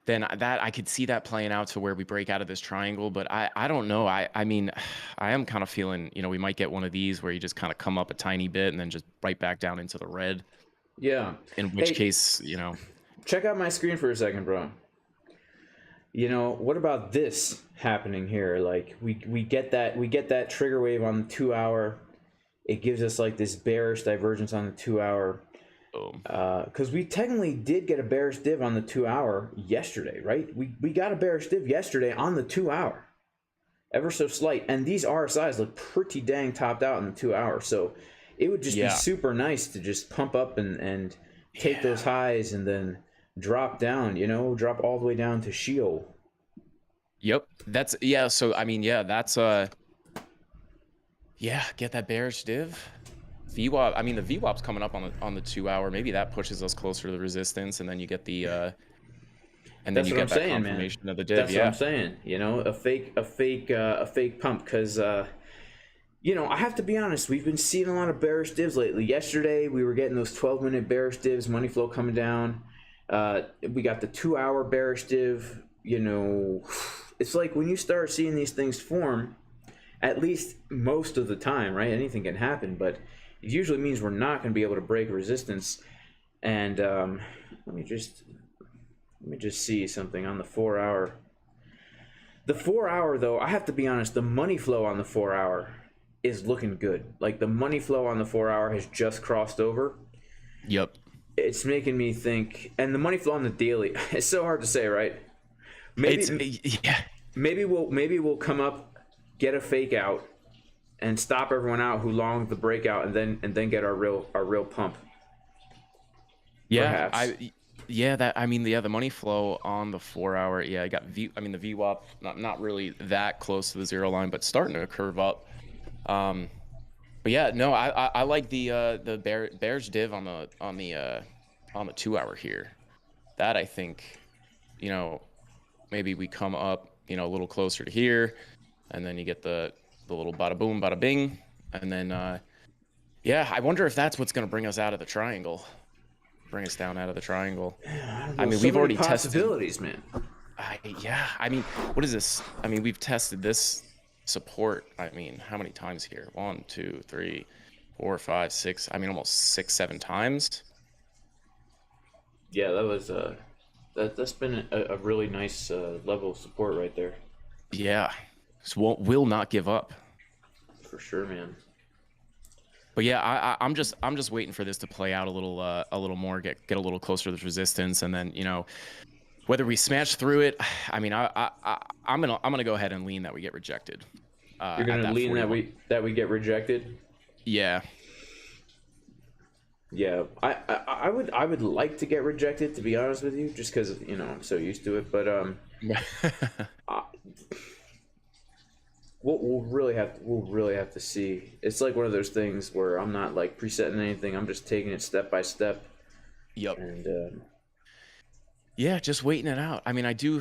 then I could see that playing out to where we break out of this triangle. But I don't know. I mean, I am kind of feeling we might get one of these where you just kind of come up a tiny bit and then just right back down into the red. Yeah. In which case, check out my screen for a second, bro. What about this happening here? Like we get that trigger wave on the 2 hour. It gives us like this bearish divergence on the 2 hour. Because we technically did get a bearish div on the 2 hour yesterday, right? We got a bearish div yesterday on the 2 hour. Ever so slight. And these RSIs look pretty dang topped out in the 2 hour. So it would just be super nice to just pump up and take those highs and then drop down, drop all the way down to Sheol. Yep. So I mean, that's get that bearish div. VWAP. I mean, the VWAP's coming up on the 2 hour. Maybe that pushes us closer to the resistance, and then you get the and then you get that confirmation of the div. That's what I'm saying. A fake pump, because I have to be honest. We've been seeing a lot of bearish divs lately. Yesterday we were getting those 12-minute bearish divs, money flow coming down. We got the 2 hour bearish div. It's like when you start seeing these things form, at least most of the time, right? Anything can happen, but it usually means we're not going to be able to break resistance. And let me just see something on the 4 hour. The 4 hour, though, I have to be honest, the money flow on the 4 hour is looking good. Like the money flow on the 4 hour has just crossed over. Yep. It's making me think, and the money flow on the daily, it's so hard to say, right? Maybe we'll come up, get a fake out, and stop everyone out who longed the breakout, and then get our real pump. Yeah, perhaps. the money flow on the 4 hour. Yeah, I got the VWAP not really that close to the zero line, but starting to curve up. But yeah, no, I like the bearish div on the 2 hour here. That I think, maybe we come up, a little closer to here, and then you get the little bada boom, bada bing, and then I wonder if that's what's going to bring us out of the triangle, bring us down out of the triangle. I mean, we've already tested possibilities, man. I mean, what is this? I mean, we've tested this support. I mean, how many times here? 1, 2, 3, 4, 5, 6. I mean, almost 6, 7 times. Yeah, that was that's been a really nice level of support right there. Yeah, so will not give up. For sure, man. But yeah, I'm just waiting for this to play out a little more, get a little closer to the resistance, and then whether we smash through it. I mean, I'm gonna go ahead and lean that we get rejected. You're gonna lean that we get rejected. Yeah. Yeah, I would like to get rejected, to be honest with you, just because I'm so used to it. But we'll really have to see. It's like one of those things where I'm not like presetting anything. I'm just taking it step by step. Yep. And just waiting it out. I mean, I do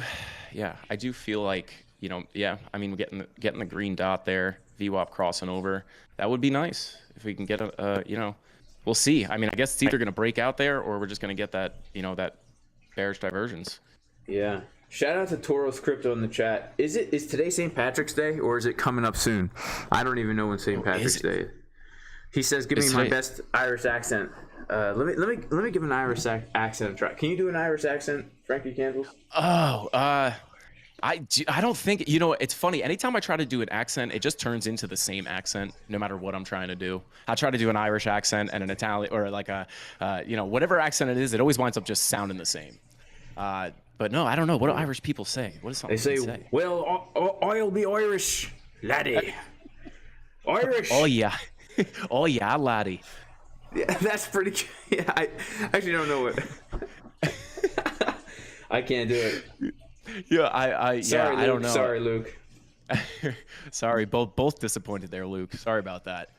feel like I mean, getting the green dot there, VWAP crossing over. That would be nice if we can get We'll see. I mean, I guess it's either going to break out there or we're just going to get that, that bearish divergence. Yeah. Shout out to Toros Crypto in the chat. Is today St. Patrick's Day or is it coming up soon? I don't even know when St. Patrick's Day is. He says, "Give me my best Irish accent." Let me give an Irish accent a try. Can you do an Irish accent, Frankie Candles? Oh, I don't think, you know, it's funny. Anytime I try to do an accent, it just turns into the same accent, no matter what I'm trying to do. I try to do an Irish accent and an Italian, or like a, you know, whatever accent it is, it always winds up just sounding the same. But no, I don't know. What do Irish people say? What is something they say? Well, I'll be Irish, laddie. Irish. Oh yeah, oh yeah, laddie. Yeah, that's pretty. Yeah, I actually don't know what. I can't do it. Yeah, Sorry, yeah, Luke. I don't know. Sorry, Luke. Sorry, both disappointed there, Luke. Sorry about that.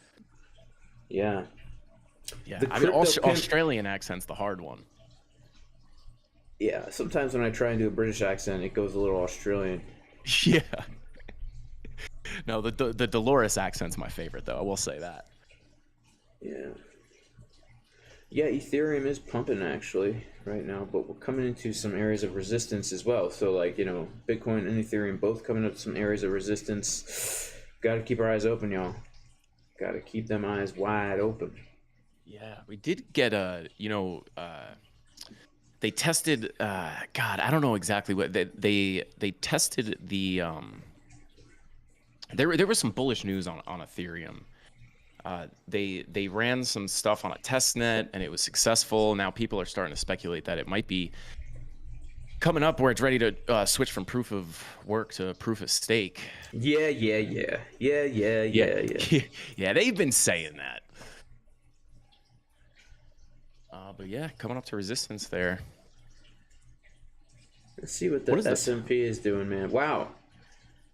Yeah. Yeah, I mean, Australian accent's the hard one. Yeah, sometimes when I try and do a British accent, it goes a little Australian. Yeah. No, the Dolores accent's my favorite, though. I will say that. Yeah. Yeah, Ethereum is pumping actually right now, but we're coming into some areas of resistance as well. So like, you know, Bitcoin and Ethereum both coming up to some areas of resistance. Got to keep our eyes open, y'all. Got to keep them eyes wide open. Yeah, we did get a, you know, they tested, God, I don't know exactly what they tested the, there was some bullish news on Ethereum. They ran some stuff on a test net and it was successful. Now people are starting to speculate that it might be coming up where it's ready to switch from proof of work to proof of stake. Yeah. Yeah, they've been saying that. But yeah, coming up to resistance there. Let's see what the S&P is doing, man. Wow.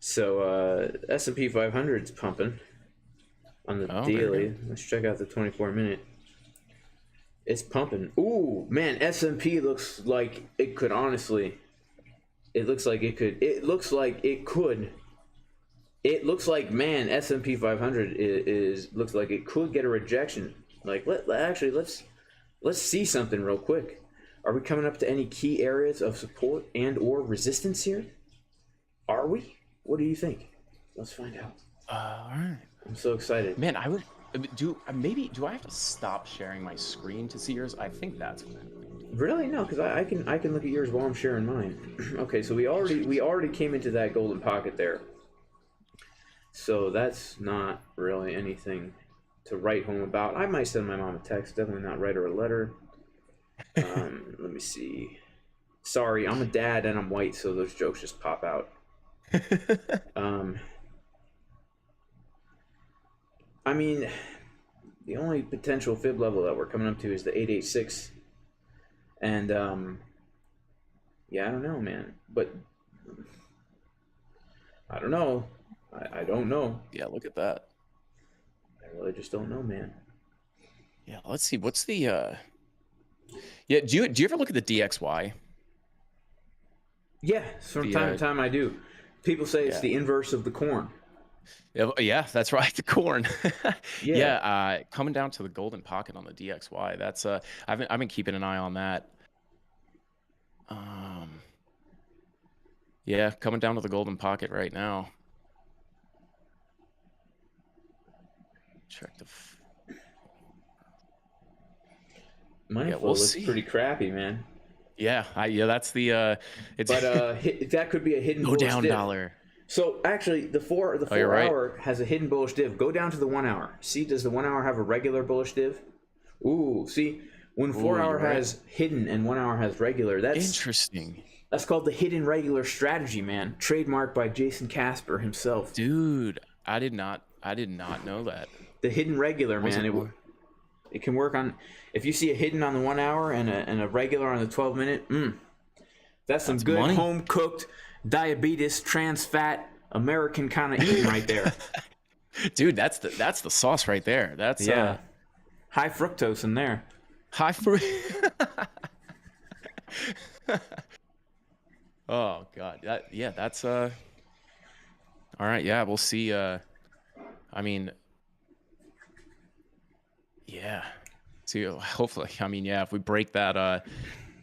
So S&P 500 is pumping on the daily. Let's check out the 24-minute. It's pumping. Ooh, man, S&P looks like it could honestly. It looks like it could. It looks like it could. It looks like, man, S&P 500 looks like it could get a rejection. Like let's see something real quick. Are we coming up to any key areas of support and or resistance here? Are we? What do you think? Let's find out. All right. I'm so excited. Man, I would do I have to stop sharing my screen to see yours? I think that's what Really? No, because I can look at yours while I'm sharing mine. Okay, so we already came into that golden pocket there. So that's not really anything to write home about. I might send my mom a text, definitely not write her a letter. Let me see. Sorry, I'm a dad and I'm white, so those jokes just pop out. I mean, the only potential fib level that we're coming up to is the 886. And, yeah, I don't know, man. But, I don't know. I don't know. Yeah, look at that. I really just don't know, man. Yeah, let's see. What's the, yeah, do you ever look at the DXY? Yeah, from time to time I do. People say it's the inverse of the corn. Yeah, that's right. The corn. Yeah. Yeah, coming down to the golden pocket on the DXY. That's I've been keeping an eye on that. Yeah, coming down to the golden pocket right now. Check the. Money flow looks pretty crappy, man. Yeah, that's the. It's but that could be a hidden go down div. dollar. So actually, the four right. hour has a hidden bullish div. Go down to the 1 hour. See, does the 1 hour have a regular bullish div? Ooh, see, when 4 hour has hidden and 1 hour has regular, that's interesting. That's called the hidden regular strategy, man. Trademarked by Jason Casper himself. Dude, I did not know that. The hidden regular, man. It can work on. If you see a hidden on the 1 hour and a regular on the 12-minute, that's some good money. Home cooked diabetes, trans fat, American kind of eating right there. Dude, that's the sauce right there. That's high fructose in there. High fruit. Oh god, that's all right. Yeah, we'll see. I mean, yeah. See, hopefully, I mean, yeah. If we break that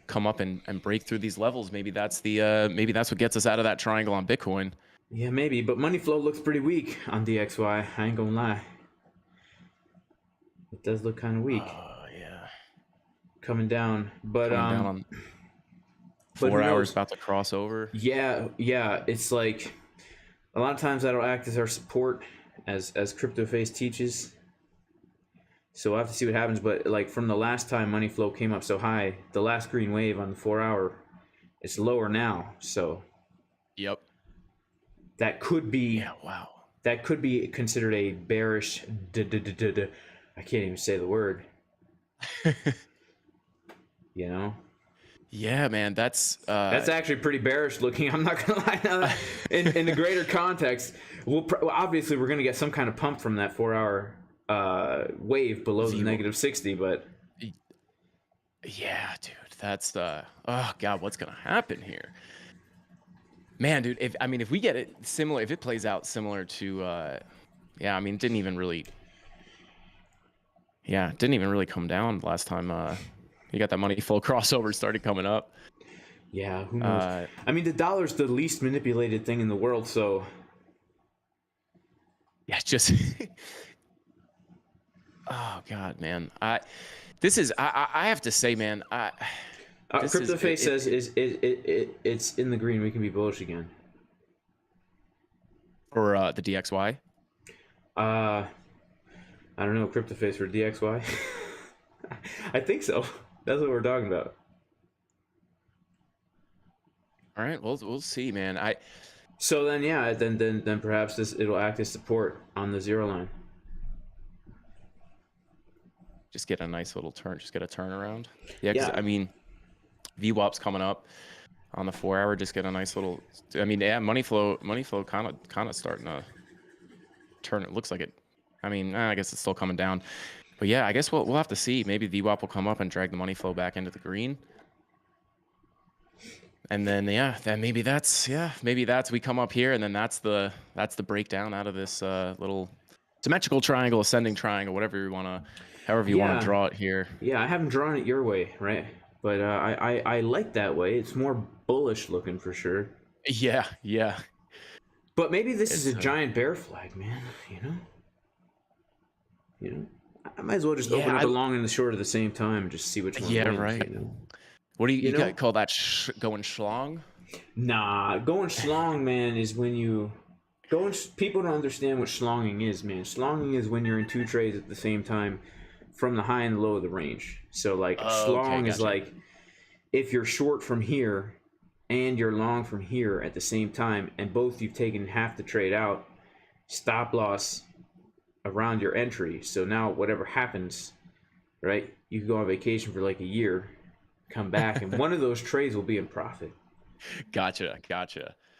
come up and break through these levels, maybe that's what gets us out of that triangle on Bitcoin. Yeah, maybe, but money flow looks pretty weak on DXY. I ain't gonna lie. It does look kind of weak. Yeah. Coming down, but Coming down on but 4 who hours knows? about to cross over. Yeah, it's like a lot of times that'll act as our support, as CryptoFace teaches. So we'll have to see what happens. But like from the last time money flow came up so high, the last green wave on the 4 hour, it's lower now. So Yep. that could be Yeah. Wow. that could be considered a bearish. I can't even say the word. You know. Yeah, man. That's Actually pretty bearish looking. I'm not gonna lie. Now that, in the greater context, obviously we're gonna get some kind of pump from that 4 hour wave below the negative 60, but yeah, dude. That's oh god, what's gonna happen here, man, dude? If we get it similar, if it plays out similar to yeah, I mean, it didn't even really come down last time. You got that money flow crossover started coming up. Yeah, who knows? I mean, the dollar's the least manipulated thing in the world, so yeah, just oh god, man. I have to say, man, CryptoFace says it's in the green. We can be bullish again. For the DXY. I don't know, CryptoFace for DXY. I think so. That's what we're talking about. All right, we'll see, man. So then, yeah, then perhaps it'll act as support on the 0 line. Just get a nice little turn. Just get a turnaround. Yeah, 'cause, I mean, VWAP's coming up on the 4 hour. Just get a nice little. I mean, yeah, money flow kind of starting to turn. It looks like it. I mean, I guess it's still coming down. But yeah, I guess we'll have to see. Maybe VWAP will come up and drag the money flow back into the green. And then maybe that's we come up here, and then that's the breakdown out of this little symmetrical triangle, ascending triangle, however you want to draw it here. Yeah, I haven't drawn it your way, right? But I like that way. It's more bullish looking for sure. Yeah. But maybe this is a giant bear flag, man. You know, I might as well just open up the long and the short at the same time and just see which one. Yeah, wins, right. You know? What do you call that? Going schlong? Nah, going schlong, man, is when you people don't understand what schlonging is, man. Schlonging is when you're in 2 trades at the same time from the high and the low of the range. So like schlong is like if you're short from here and you're long from here at the same time, and both you've taken half the trade out, stop loss around your entry. So now whatever happens, right? You can go on vacation for like a year, come back, and one of those trades will be in profit. Gotcha.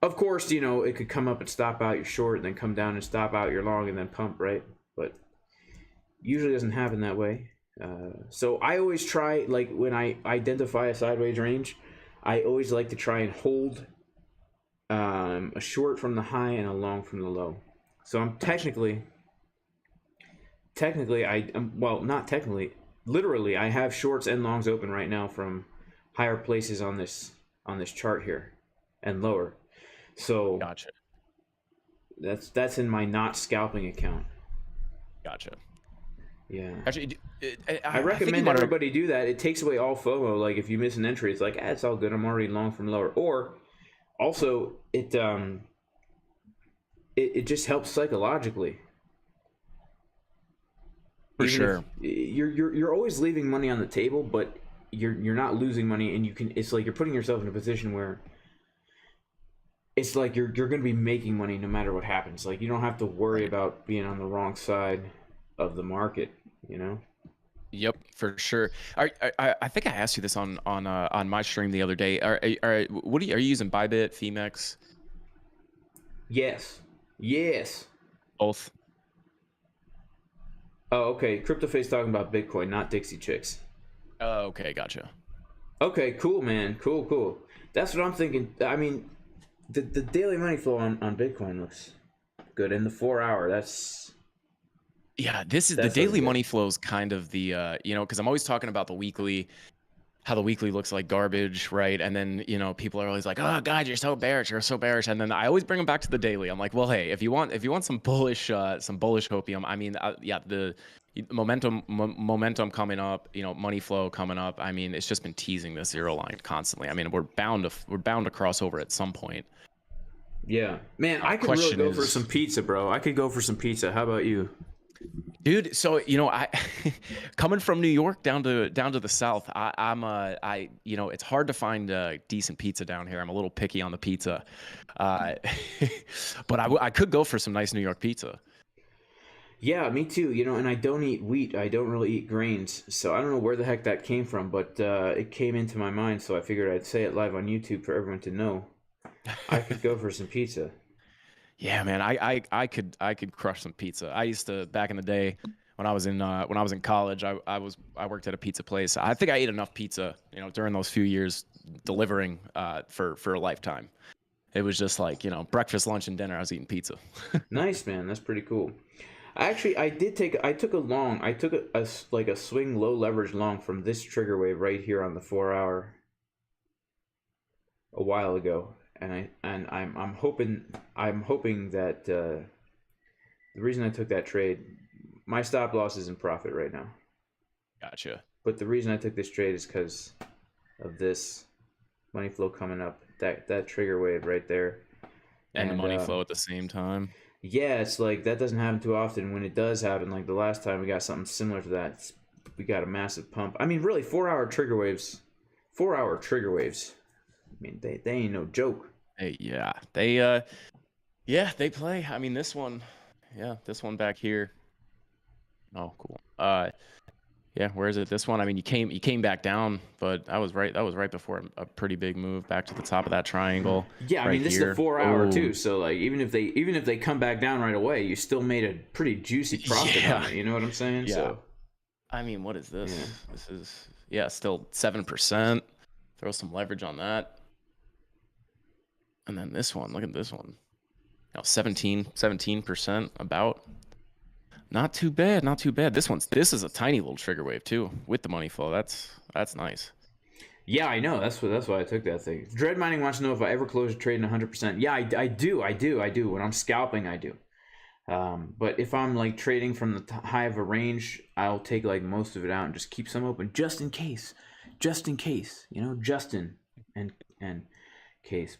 Of course, it could come up and stop out your short, and then come down and stop out your long, and then pump, right? But usually doesn't happen that way. So I always try, like when I identify a sideways range, I always like to try and hold a short from the high and a long from the low. So I'm literally I have shorts and longs open right now from higher places on this chart here and lower. So Gotcha. That's in my not scalping account. Gotcha. Yeah. Actually, I recommend everybody do that. It takes away all FOMO. Like if you miss an entry, it's like, it's all good. I'm already long from lower. Or also it just helps psychologically. For sure. You're always leaving money on the table, but you're not losing money, and it's like you're putting yourself in a position where it's like you're going to be making money no matter what happens. Like you don't have to worry about being on the wrong side of the market, Yep, for sure. I think I asked you this on my stream the other day. Are you using ByBit, PHEMEX? Yes. Both. Oh, okay. CryptoFace talking about Bitcoin, not Dixie Chicks. Oh, okay, gotcha. Okay, cool, man. Cool. That's what I'm thinking. I mean, the daily money flow on Bitcoin looks good. In the 4 hour, that's... Yeah, the daily money flow is kind of the, because I'm always talking about the weekly. how the weekly looks like garbage, right? And then, you know, people are always like, "Oh God, you're so bearish, you're so bearish." And then I always bring them back to the daily. I'm like, "Well, hey, if you want some bullish hopium, I mean, yeah, the momentum coming up, you know, money flow coming up. I mean, it's just been teasing this zero line constantly. I mean, we're bound to cross over at some point. Yeah, man, I could really go for some pizza, bro. I could go for some pizza. How about you? Dude, so you know, I coming from New York down to the south, you know, it's hard to find decent pizza down here. I'm a little picky on the pizza, but I could go for some nice New York pizza. Yeah, me too. You know, and I don't eat wheat. I don't really eat grains, so I don't know where the heck that came from, but it came into my mind, so I figured I'd say it live on YouTube for everyone to know. I could go for some pizza. Yeah, man, I could crush some pizza. I used to back in the day when I was in college. I worked at a pizza place. I think I ate enough pizza, you know, during those few years delivering for a lifetime. It was just like, you know, breakfast, lunch, and dinner. I was eating pizza. Nice, man. That's pretty cool. Actually, I took a swing low leverage long from this trigger wave right here on the 4-hour a while ago. And I'm hoping that the reason I took that trade, my stop loss is in profit right now. Gotcha. But the reason I took this trade is because of this money flow coming up, that trigger wave right there, and the money flow at the same time. Yeah, it's like that doesn't happen too often. When it does happen, like the last time we got something similar to that, we got a massive pump. I mean, really, 4-hour trigger waves. 4-hour trigger waves. I mean, they ain't no joke. Hey, yeah, they play. I mean, this one back here. Oh, cool. Yeah, where is it? This one. I mean, you came back down, but that was right before a pretty big move back to the top of that triangle. Yeah, I mean, this is a 4-hour too. So like, even if they come back down right away, you still made a pretty juicy profit on it. You know what I'm saying? Yeah. So, I mean, what is this? Yeah. This is still 7%. Throw some leverage on that. And then this one, look at this one. You know, 17% about. Not too bad, not too bad. This is a tiny little trigger wave too with the money flow. That's nice. Yeah, I know. That's why I took that thing. Dread Mining wants to know if I ever close a trade in 100%. Yeah, I do. When I'm scalping, I do. But if I'm like trading from the high of a range, I'll take like most of it out and just keep some open just in case, you know, Justin and case.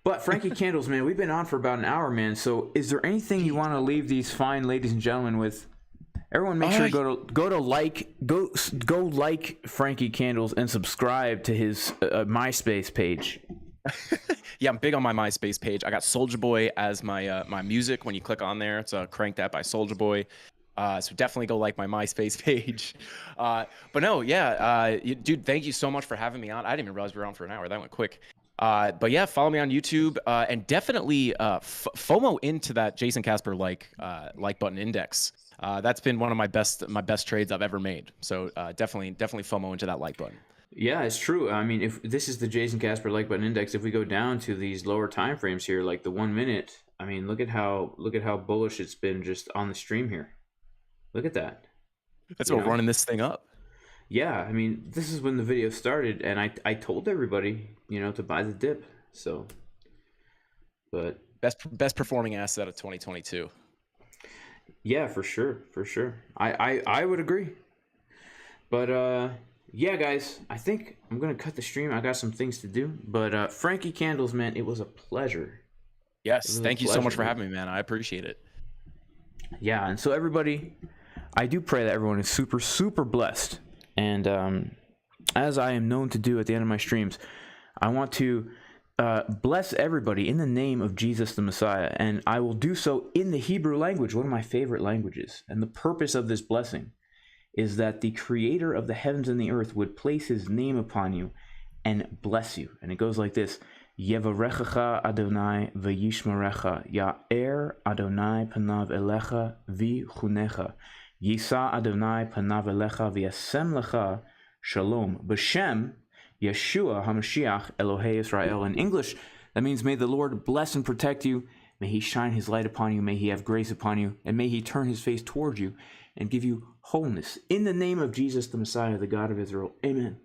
But Frankie Candles, man, we've been on for about an hour, man. So is there anything you want to leave these fine ladies and gentlemen with? Everyone make sure to go like Frankie Candles and subscribe to his MySpace page. Yeah, I'm big on my MySpace page. I got Soulja Boy as my my music. When you click on there, it's Cranked That by Soulja Boy. So definitely go like my MySpace page. But no, yeah, dude, thank you so much for having me on. I didn't even realize we were on for an hour. That went quick. But yeah, follow me on YouTube and definitely FOMO into that Jason Casper like button index. That's been one of my best trades I've ever made. So definitely FOMO into that like button. Yeah, it's true. I mean, if this is the Jason Casper like button index, if we go down to these lower time frames here, like the 1 minute, I mean, look at how bullish it's been just on the stream here. Look at that. That's what running this thing up. Yeah, I mean, this is when the video started, and I told everybody, you know, to buy the dip. So, but best performing asset of 2022. Yeah, for sure. I would agree. But yeah, guys, I think I'm gonna cut the stream. I got some things to do. But Frankie Candles, man, it was a pleasure. Yes, thank you so much for having me, man. I appreciate it. Yeah, and so everybody, I do pray that everyone is super, super blessed. And as I am known to do at the end of my streams, I want to bless everybody in the name of Jesus the Messiah. And I will do so in the Hebrew language, one of my favorite languages. And the purpose of this blessing is that the creator of the heavens and the earth would place his name upon you and bless you. And it goes like this. Yevarechecha Adonai v'yishmerecha, Ya'er Adonai panav elecha v'chunecha, Yisa Adonai panav elecha v'yasem lecha shalom. B'Shem Yeshua HaMashiach Elohei Israel. In English, that means may the Lord bless and protect you. May he shine his light upon you. May he have grace upon you. And may he turn his face toward you and give you wholeness. In the name of Jesus the Messiah, the God of Israel. Amen.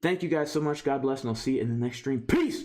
Thank you guys so much. God bless, and I'll see you in the next stream. Peace.